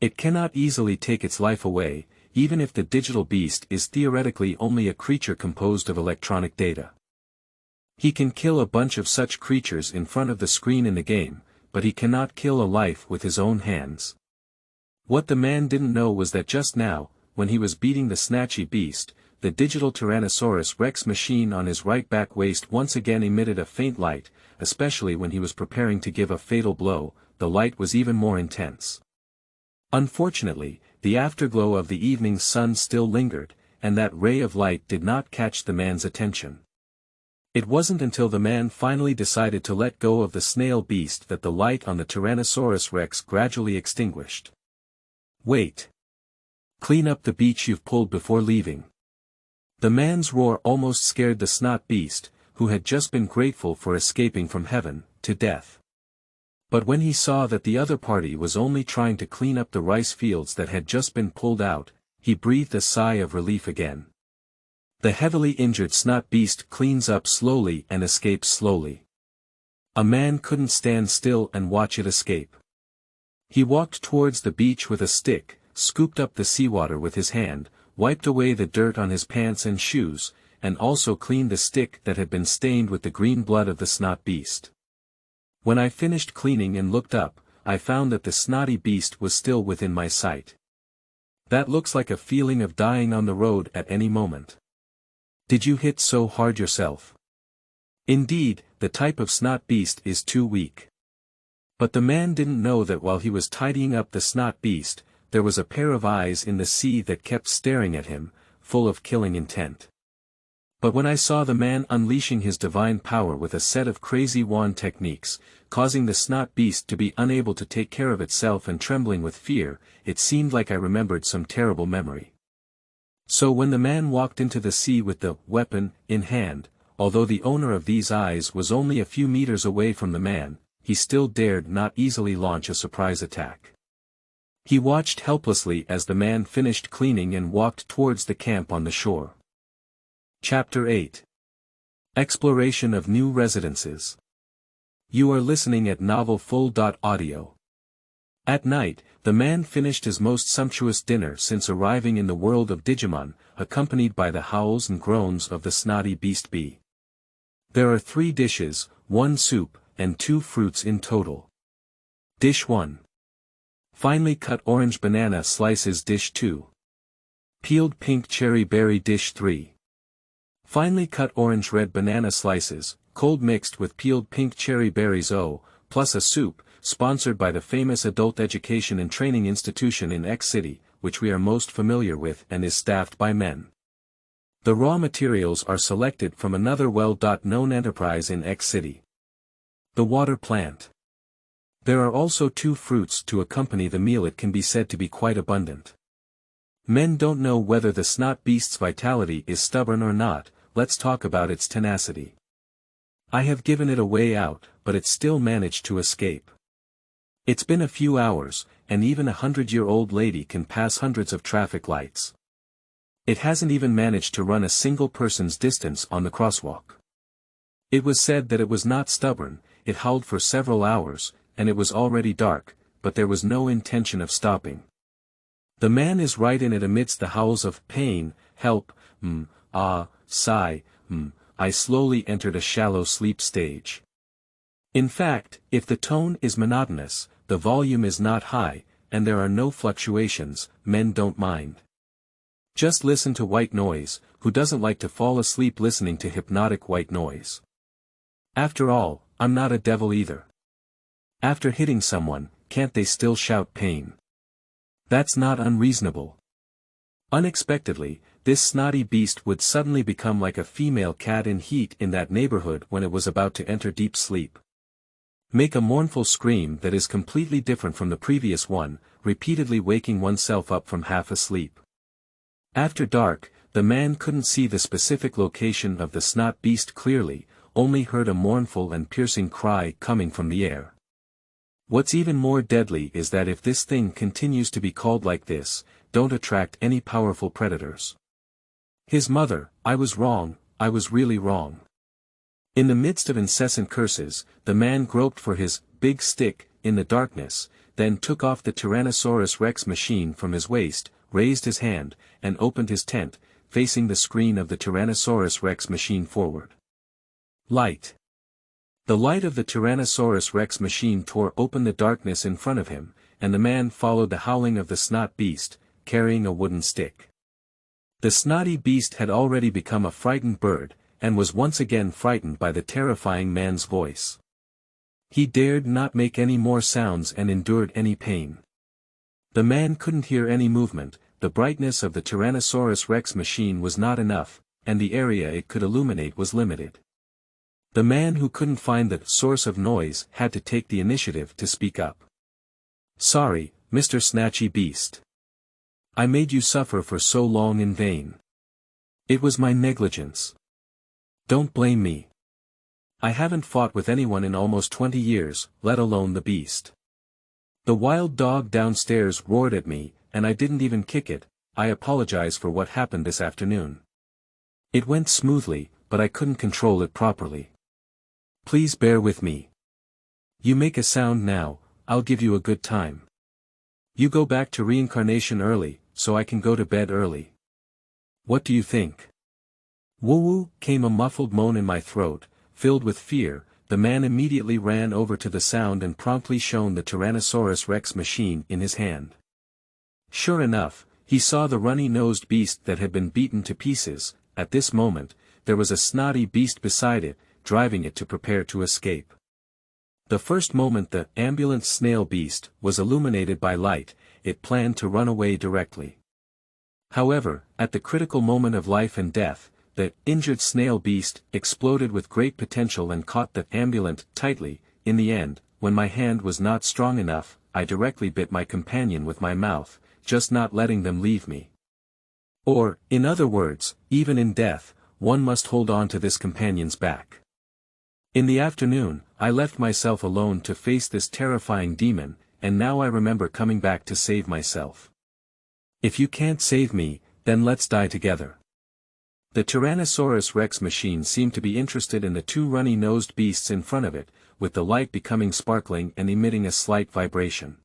It cannot easily take its life away, even if the digital beast is theoretically only a creature composed of electronic data. He can kill a bunch of such creatures in front of the screen in the game, but he cannot kill a life with his own hands. What the man didn't know was that just now, when he was beating the snatchy beast, the digital Tyrannosaurus Rex machine on his right back waist once again emitted a faint light, especially when he was preparing to give a fatal blow. The light was even more intense. Unfortunately, the afterglow of the evening sun still lingered, and that ray of light did not catch the man's attention. It wasn't until the man finally decided to let go of the snail beast that the light on the Tyrannosaurus Rex gradually extinguished. Wait. Clean up the beach you've pulled before leaving. The man's roar almost scared the snot beast, who had just been grateful for escaping from heaven, to death. But when he saw that the other party was only trying to clean up the rice fields that had just been pulled out, he breathed a sigh of relief again. The heavily injured snot beast cleans up slowly and escapes slowly. A man couldn't stand still and watch it escape. He walked towards the beach with a stick, scooped up the seawater with his hand, wiped away the dirt on his pants and shoes, and also cleaned the stick that had been stained with the green blood of the snot beast. When I finished cleaning and looked up, I found that the snotty beast was still within my sight. That looks like a feeling of dying on the road at any moment. Did you hit so hard yourself? Indeed, the type of snot beast is too weak. But the man didn't know that while he was tidying up the snot beast, there was a pair of eyes in the sea that kept staring at him, full of killing intent. But when I saw the man unleashing his divine power with a set of crazy wand techniques, causing the snot beast to be unable to take care of itself and trembling with fear, it seemed like I remembered some terrible memory. So when the man walked into the sea with the weapon in hand, although the owner of these eyes was only a few meters away from the man, he still dared not easily launch a surprise attack. He watched helplessly as the man finished cleaning and walked towards the camp on the shore. Chapter 8. Exploration of New Residences. You are listening at novelfull.audio. At night, the man finished his most sumptuous dinner since arriving in the world of Digimon, accompanied by the howls and groans of the snotty beast bee. There are 3 dishes, 1 soup, and 2 fruits in total. Dish 1. Finely cut orange banana slices. Dish 2. Peeled pink cherry berry. Dish 3. Finely cut orange-red banana slices, cold mixed with peeled pink cherry berries. Plus a soup, sponsored by the famous adult education and training institution in X City, which we are most familiar with and is staffed by men. The raw materials are selected from another well-known enterprise in X City. The water plant. There are also 2 fruits to accompany the meal. It can be said to be quite abundant. Men don't know whether the snot beast's vitality is stubborn or not. Let's talk about its tenacity. I have given it a way out, but it still managed to escape. It's been a few hours, and even a 100-year-old lady can pass hundreds of traffic lights. It hasn't even managed to run a single person's distance on the crosswalk. It was said that it was not stubborn. It howled for several hours, and it was already dark, but there was no intention of stopping. The man is right in it amidst the howls of pain, help, sigh, I slowly entered a shallow sleep stage. In fact, if the tone is monotonous, the volume is not high, and there are no fluctuations, men don't mind. Just listen to white noise. Who doesn't like to fall asleep listening to hypnotic white noise? After all, I'm not a devil either. After hitting someone, can't they still shout pain? That's not unreasonable. Unexpectedly, this snotty beast would suddenly become like a female cat in heat in that neighborhood when it was about to enter deep sleep. Make a mournful scream that is completely different from the previous one, repeatedly waking oneself up from half asleep. After dark, the man couldn't see the specific location of the snot beast clearly, only heard a mournful and piercing cry coming from the air. What's even more deadly is that if this thing continues to be called like this, don't attract any powerful predators. His mother, I was wrong, I was really wrong. In the midst of incessant curses, the man groped for his big stick in the darkness, then took off the Tyrannosaurus Rex machine from his waist, raised his hand, and opened his tent, facing the screen of the Tyrannosaurus Rex machine forward. Light. The light of the Tyrannosaurus Rex machine tore open the darkness in front of him, and the man followed the howling of the snot beast, carrying a wooden stick. The snotty beast had already become a frightened bird, and was once again frightened by the terrifying man's voice. He dared not make any more sounds and endured any pain. The man couldn't hear any movement. The brightness of the Tyrannosaurus Rex machine was not enough, and the area it could illuminate was limited. The man who couldn't find the source of noise had to take the initiative to speak up. Sorry, Mr. Snatchy Beast. I made you suffer for so long in vain. It was my negligence. Don't blame me. I haven't fought with anyone in almost 20 years, let alone the beast. The wild dog downstairs roared at me, and I didn't even kick it. I apologize for what happened this afternoon. It went smoothly, but I couldn't control it properly. Please bear with me. You make a sound now, I'll give you a good time. You go back to reincarnation early, so I can go to bed early. What do you think? Woo-woo, came a muffled moan in my throat. Filled with fear, the man immediately ran over to the sound and promptly shone the Tyrannosaurus Rex machine in his hand. Sure enough, he saw the runny-nosed beast that had been beaten to pieces. At this moment, there was a snotty beast beside it, driving it to prepare to escape. The first moment the ambulant snail beast was illuminated by light, it planned to run away directly. However, at the critical moment of life and death, the injured snail beast exploded with great potential and caught the ambulant tightly. In the end, when my hand was not strong enough, I directly bit my companion with my mouth, just not letting them leave me. Or, in other words, even in death, one must hold on to this companion's back. In the afternoon, I left myself alone to face this terrifying demon, and now I remember coming back to save myself. If you can't save me, then let's die together. The Tyrannosaurus Rex machine seemed to be interested in the two runny-nosed beasts in front of it, with the light becoming sparkling and emitting a slight vibration.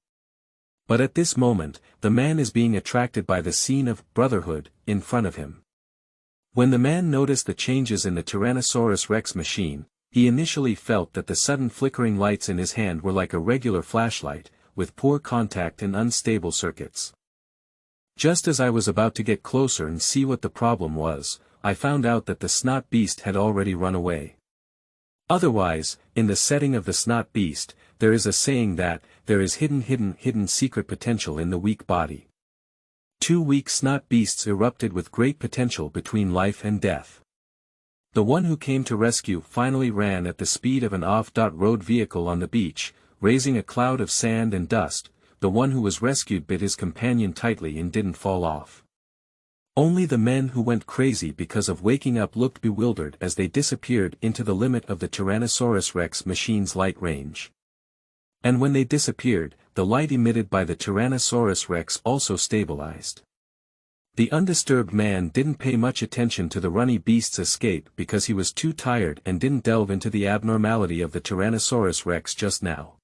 But at this moment, the man is being attracted by the scene of brotherhood in front of him. When the man noticed the changes in the Tyrannosaurus Rex machine, he initially felt that the sudden flickering lights in his hand were like a regular flashlight, with poor contact and unstable circuits. Just as I was about to get closer and see what the problem was, I found out that the snot beast had already run away. Otherwise, in the setting of the snot beast, there is a saying that, there is hidden secret potential in the weak body. Two weak snot beasts erupted with great potential between life and death. The one who came to rescue finally ran at the speed of an off-road vehicle on the beach, raising a cloud of sand and dust. The one who was rescued bit his companion tightly and didn't fall off. Only the men who went crazy because of waking up looked bewildered as they disappeared into the limit of the Tyrannosaurus Rex machine's light range. And when they disappeared, the light emitted by the Tyrannosaurus Rex also stabilized. The undisturbed man didn't pay much attention to the runny beast's escape because he was too tired and didn't delve into the abnormality of the Tyrannosaurus Rex just now.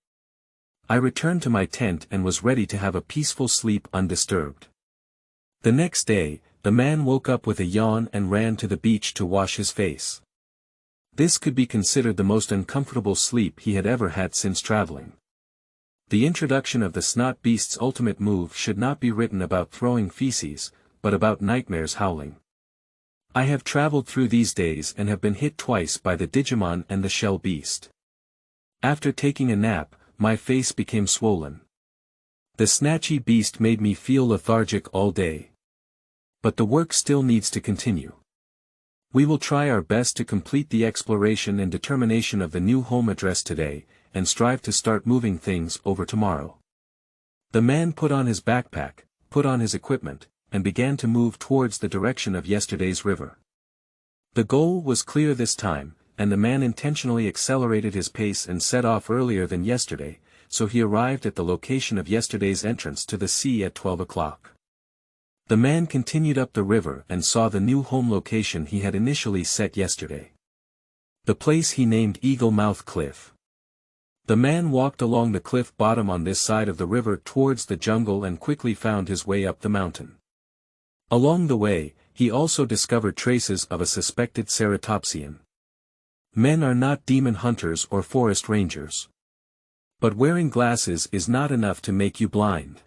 I returned to my tent and was ready to have a peaceful sleep undisturbed. The next day, the man woke up with a yawn and ran to the beach to wash his face. This could be considered the most uncomfortable sleep he had ever had since traveling. The introduction of the snot beast's ultimate move should not be written about throwing feces, but about nightmares howling. I have traveled through these days and have been hit twice by the Digimon and the shell beast. After taking a nap, my face became swollen. The snatchy beast made me feel lethargic all day. But the work still needs to continue. We will try our best to complete the exploration and determination of the new home address today, and strive to start moving things over tomorrow. The man put on his backpack, put on his equipment, and began to move towards the direction of yesterday's river. The goal was clear this time, and the man intentionally accelerated his pace and set off earlier than yesterday, so he arrived at the location of yesterday's entrance to the sea at 12 o'clock. The man continued up the river and saw the new home location he had initially set yesterday. The place he named Eagle Mouth Cliff. The man walked along the cliff bottom on this side of the river towards the jungle and quickly found his way up the mountain. Along the way, he also discovered traces of a suspected ceratopsian. Men are not demon hunters or forest rangers. But wearing glasses is not enough to make you blind.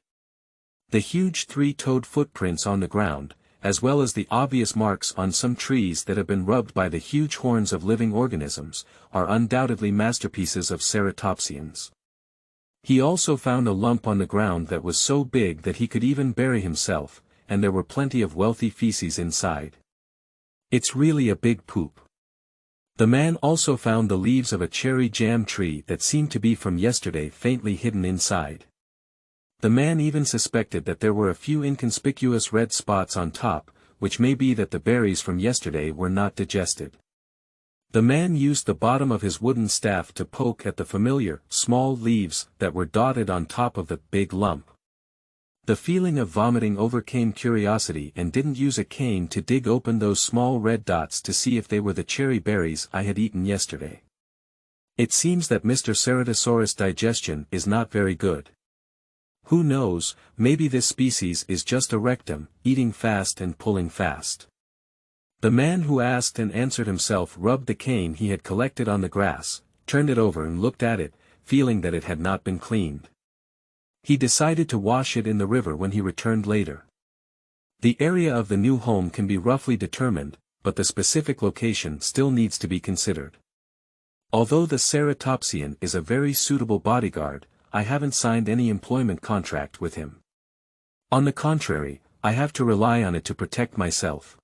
The huge three-toed footprints on the ground, as well as the obvious marks on some trees that have been rubbed by the huge horns of living organisms, are undoubtedly masterpieces of ceratopsians. He also found a lump on the ground that was so big that he could even bury himself, and there were plenty of wealthy feces inside. It's really a big poop. The man also found the leaves of a cherry jam tree that seemed to be from yesterday faintly hidden inside. The man even suspected that there were a few inconspicuous red spots on top, which may be that the berries from yesterday were not digested. The man used the bottom of his wooden staff to poke at the familiar, small leaves that were dotted on top of the big lump. The feeling of vomiting overcame curiosity and didn't use a cane to dig open those small red dots to see if they were the cherry berries I had eaten yesterday. It seems that Mr. Ceratosaurus' digestion is not very good. Who knows, maybe this species is just a rectum, eating fast and pulling fast. The man who asked and answered himself rubbed the cane he had collected on the grass, turned it over and looked at it, feeling that it had not been cleaned. He decided to wash it in the river when he returned later. The area of the new home can be roughly determined, but the specific location still needs to be considered. Although the ceratopsian is a very suitable bodyguard, I haven't signed any employment contract with him. On the contrary, I have to rely on it to protect myself.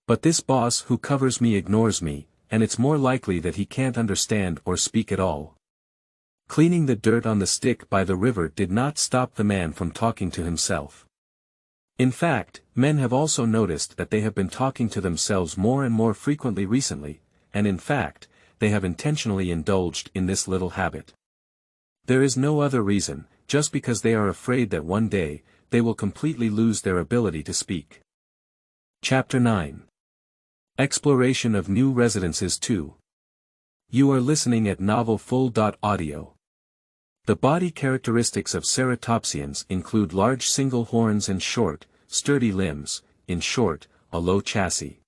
But this boss who covers me ignores me, and it's more likely that he can't understand or speak at all. Cleaning the dirt on the stick by the river did not stop the man from talking to himself. In fact, men have also noticed that they have been talking to themselves more and more frequently recently, and in fact, they have intentionally indulged in this little habit. There is no other reason, just because they are afraid that one day, they will completely lose their ability to speak. Chapter 9. Exploration of New Residences 2. You are listening at novelfull.audio. The body characteristics of ceratopsians include large single horns and short, sturdy limbs, in short, a low chassis.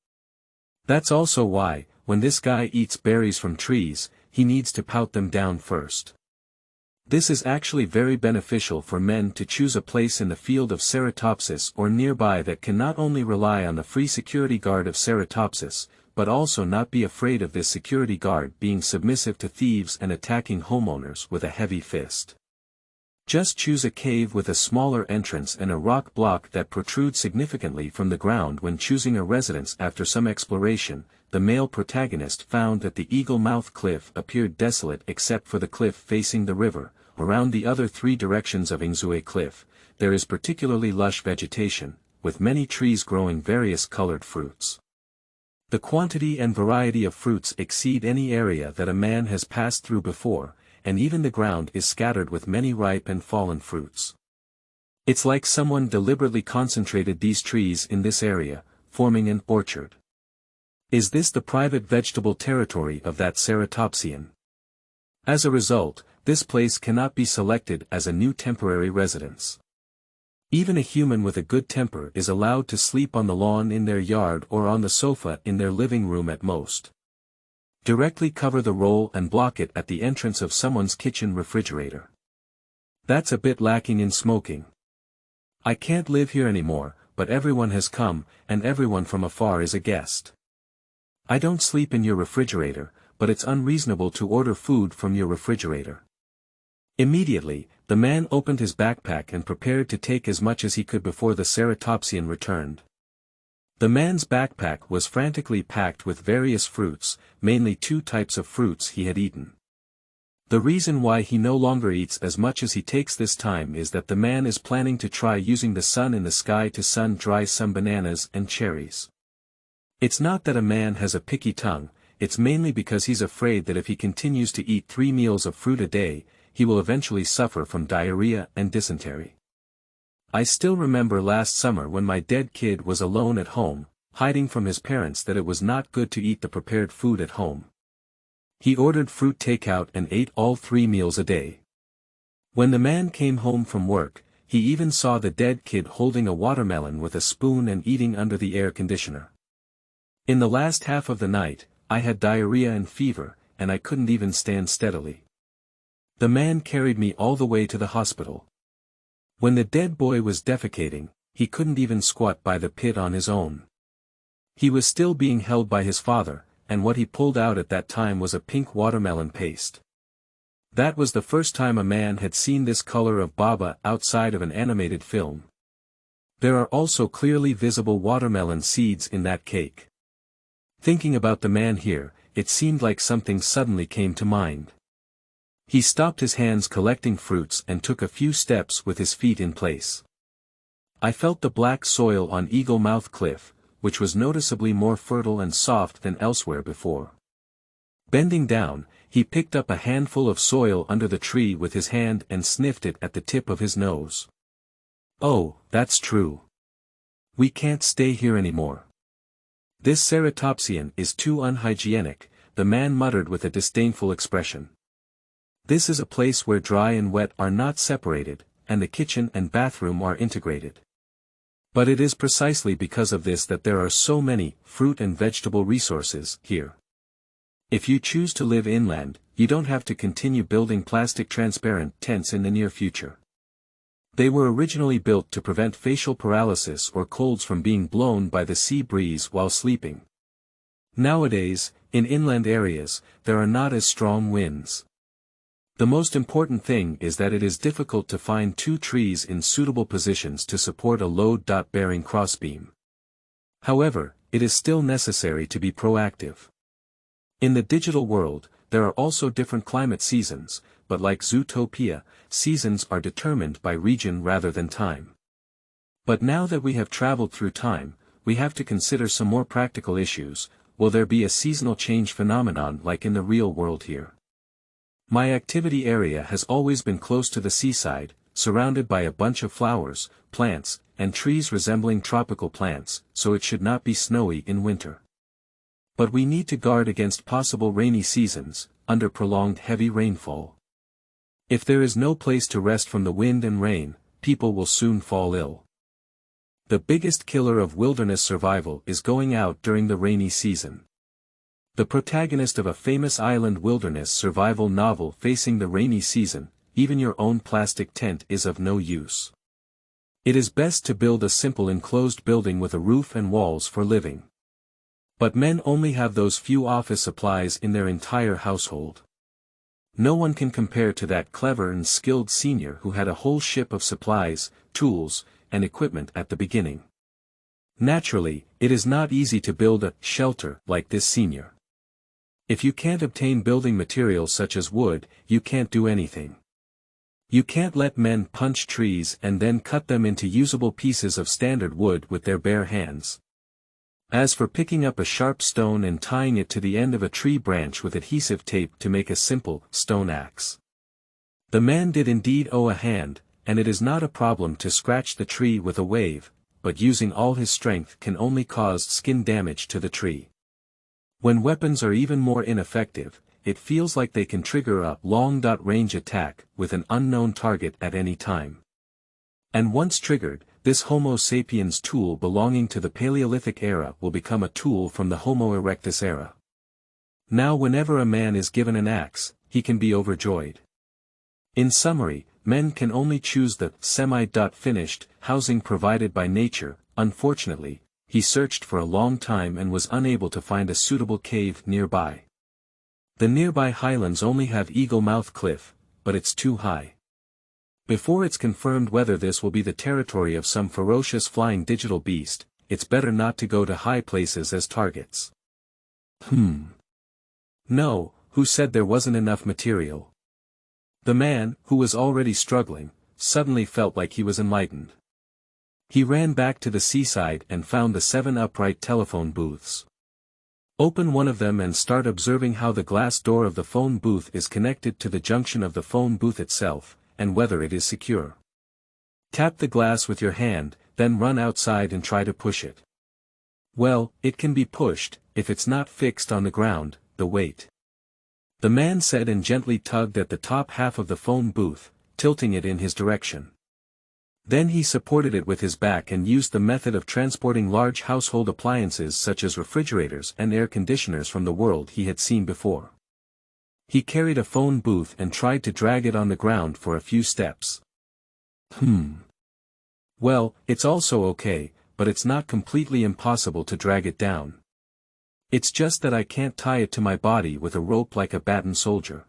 That's also why, when this guy eats berries from trees, he needs to pout them down first. This is actually very beneficial for men to choose a place in the field of ceratopsis or nearby that can not only rely on the free security guard of ceratopsis, but also not be afraid of this security guard being submissive to thieves and attacking homeowners with a heavy fist. Just choose a cave with a smaller entrance and a rock block that protrudes significantly from the ground when choosing a residence. After some exploration, the male protagonist found that the Eagle Mouth Cliff appeared desolate except for the cliff facing the river. Around the other three directions of Anxieties Cliff, there is particularly lush vegetation, with many trees growing various colored fruits. The quantity and variety of fruits exceed any area that a man has passed through before, and even the ground is scattered with many ripe and fallen fruits. It's like someone deliberately concentrated these trees in this area, forming an orchard. Is this the private vegetable territory of that ceratopsian? As a result, this place cannot be selected as a new temporary residence. Even a human with a good temper is allowed to sleep on the lawn in their yard or on the sofa in their living room at most. Directly cover the roll and block it at the entrance of someone's kitchen refrigerator. That's a bit lacking in smoking. I can't live here anymore, but everyone has come, and everyone from afar is a guest. I don't sleep in your refrigerator, but it's unreasonable to order food from your refrigerator. Immediately, the man opened his backpack and prepared to take as much as he could before the ceratopsian returned. The man's backpack was frantically packed with various fruits, mainly two types of fruits he had eaten. The reason why he no longer eats as much as he takes this time is that the man is planning to try using the sun in the sky to sun-dry some bananas and cherries. It's not that a man has a picky tongue, it's mainly because he's afraid that if he continues to eat 3 meals of fruit a day, he will eventually suffer from diarrhea and dysentery. I still remember last summer when my dead kid was alone at home, hiding from his parents that it was not good to eat the prepared food at home. He ordered fruit takeout and ate all 3 meals a day. When the man came home from work, he even saw the dead kid holding a watermelon with a spoon and eating under the air conditioner. In the last half of the night, I had diarrhea and fever, and I couldn't even stand steadily. The man carried me all the way to the hospital. When the dead boy was defecating, he couldn't even squat by the pit on his own. He was still being held by his father, and what he pulled out at that time was a pink watermelon paste. That was the first time a man had seen this color of baba outside of an animated film. There are also clearly visible watermelon seeds in that cake. Thinking about the man here, it seemed like something suddenly came to mind. He stopped his hands collecting fruits and took a few steps with his feet in place. I felt the black soil on Eagle Mouth Cliff, which was noticeably more fertile and soft than elsewhere before. Bending down, he picked up a handful of soil under the tree with his hand and sniffed it at the tip of his nose. Oh, that's true. We can't stay here anymore. This ceratopsian is too unhygienic, the man muttered with a disdainful expression. This is a place where dry and wet are not separated, and the kitchen and bathroom are integrated. But it is precisely because of this that there are so many fruit and vegetable resources here. If you choose to live inland, you don't have to continue building plastic transparent tents in the near future. They were originally built to prevent facial paralysis or colds from being blown by the sea breeze while sleeping. Nowadays, in inland areas, there are not as strong winds. The most important thing is that it is difficult to find two trees in suitable positions to support a load-bearing crossbeam. However, it is still necessary to be proactive. In the digital world, there are also different climate seasons, but like Zootopia, seasons are determined by region rather than time. But now that we have traveled through time, we have to consider some more practical issues. Will there be a seasonal change phenomenon like in the real world here? My activity area has always been close to the seaside, surrounded by a bunch of flowers, plants, and trees resembling tropical plants, so it should not be snowy in winter. But we need to guard against possible rainy seasons, under prolonged heavy rainfall. If there is no place to rest from the wind and rain, people will soon fall ill. The biggest killer of wilderness survival is going out during the rainy season. The protagonist of a famous island wilderness survival novel facing the rainy season, even your own plastic tent is of no use. It is best to build a simple enclosed building with a roof and walls for living. But men only have those few office supplies in their entire household. No one can compare to that clever and skilled senior who had a whole ship of supplies, tools, and equipment at the beginning. Naturally, it is not easy to build a shelter like this senior. If you can't obtain building materials such as wood, you can't do anything. You can't let men punch trees and then cut them into usable pieces of standard wood with their bare hands. As for picking up a sharp stone and tying it to the end of a tree branch with adhesive tape to make a simple stone axe. The man did indeed owe a hand, and it is not a problem to scratch the tree with a wave, but using all his strength can only cause skin damage to the tree. When weapons are even more ineffective, it feels like they can trigger a long-range attack with an unknown target at any time. And once triggered, this Homo sapiens tool belonging to the Paleolithic era will become a tool from the Homo erectus era. Now whenever a man is given an axe, he can be overjoyed. In summary, men can only choose the semi-finished housing provided by nature. Unfortunately, he searched for a long time and was unable to find a suitable cave nearby. The nearby highlands only have Eagle Mouth Cliff, but it's too high. Before it's confirmed whether this will be the territory of some ferocious flying digital beast, it's better not to go to high places as targets. No, who said there wasn't enough material? The man, who was already struggling, suddenly felt like he was enlightened. He ran back to the seaside and found the 7 upright telephone booths. Open one of them and start observing how the glass door of the phone booth is connected to the junction of the phone booth itself, and whether it is secure. Tap the glass with your hand, then run outside and try to push it. Well, it can be pushed, if it's not fixed on the ground, the weight. The man said and gently tugged at the top half of the phone booth, tilting it in his direction. Then he supported it with his back and used the method of transporting large household appliances such as refrigerators and air conditioners from the world he had seen before. He carried a phone booth and tried to drag it on the ground for a few steps. Well, it's also okay, but it's not completely impossible to drag it down. It's just that I can't tie it to my body with a rope like a baton soldier.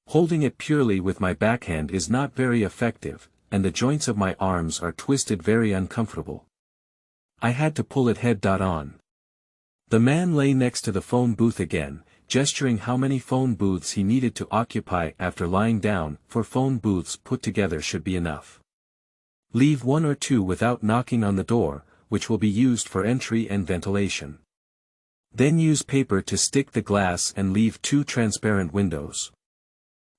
Holding it purely with my backhand is not very effective, and the joints of my arms are twisted very uncomfortable. I had to pull it head on. The man lay next to the phone booth again, gesturing how many phone booths he needed to occupy after lying down. 4 phone booths put together should be enough. Leave 1 or 2 without knocking on the door, which will be used for entry and ventilation. Then use paper to stick the glass and leave 2 transparent windows.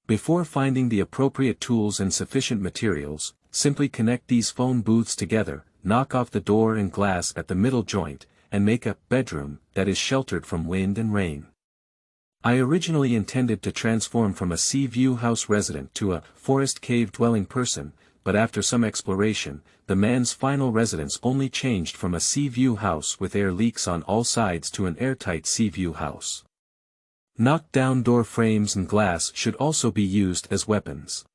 Before finding the appropriate tools and sufficient materials, simply connect these phone booths together, knock off the door and glass at the middle joint, and make a bedroom that is sheltered from wind and rain. I originally intended to transform from a sea view house resident to a forest cave dwelling person, but after some exploration, the man's final residence only changed from a sea view house with air leaks on all sides to an airtight sea view house. Knocked down door frames and glass should also be used as weapons.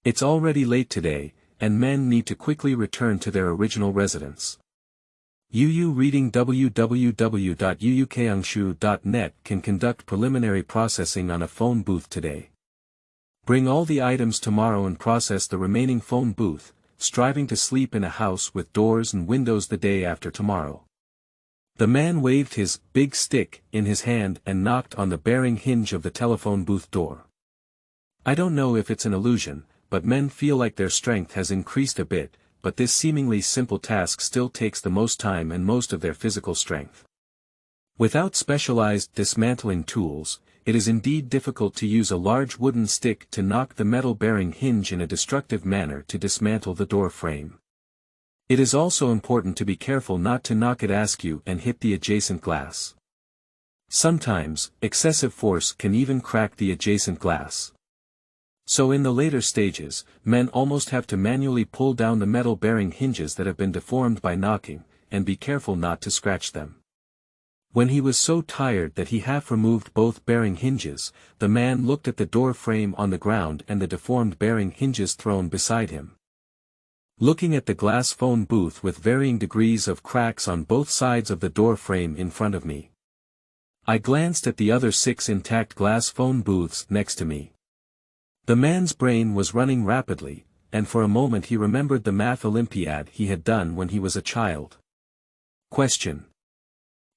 It's already late today, and men need to quickly return to their original residence. UU reading www.uukangshu.net can conduct preliminary processing on a phone booth today. Bring all the items tomorrow and process the remaining phone booth, striving to sleep in a house with doors and windows the day after tomorrow. The man waved his big stick in his hand and knocked on the bearing hinge of the telephone booth door. I don't know if it's an illusion, but men feel like their strength has increased a bit, but this seemingly simple task still takes the most time and most of their physical strength. Without specialized dismantling tools, it is indeed difficult to use a large wooden stick to knock the metal bearing hinge in a destructive manner to dismantle the door frame. It is also important to be careful not to knock it askew and hit the adjacent glass. Sometimes, excessive force can even crack the adjacent glass. So in the later stages, men almost have to manually pull down the metal bearing hinges that have been deformed by knocking, and be careful not to scratch them. When he was so tired that he half removed both bearing hinges, the man looked at the door frame on the ground and the deformed bearing hinges thrown beside him. Looking at the glass phone booth with varying degrees of cracks on both sides of the door frame in front of me, I glanced at the other 6 intact glass phone booths next to me. The man's brain was running rapidly, and for a moment he remembered the math Olympiad he had done when he was a child. Question.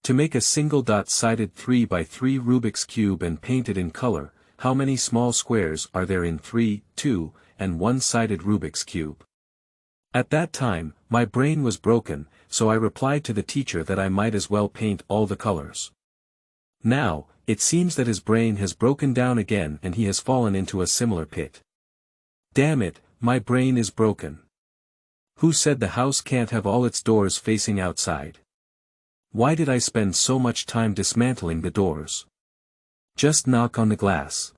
To make a single dot-sided 3x3 Rubik's Cube and paint it in color, how many small squares are there in 3, 2, and 1-sided Rubik's Cube? At that time, my brain was broken, so I replied to the teacher that I might as well paint all the colors. Now, it seems that his brain has broken down again and he has fallen into a similar pit. Damn it, my brain is broken. Who said the house can't have all its doors facing outside? Why did I spend so much time dismantling the doors? Just knock on the glass.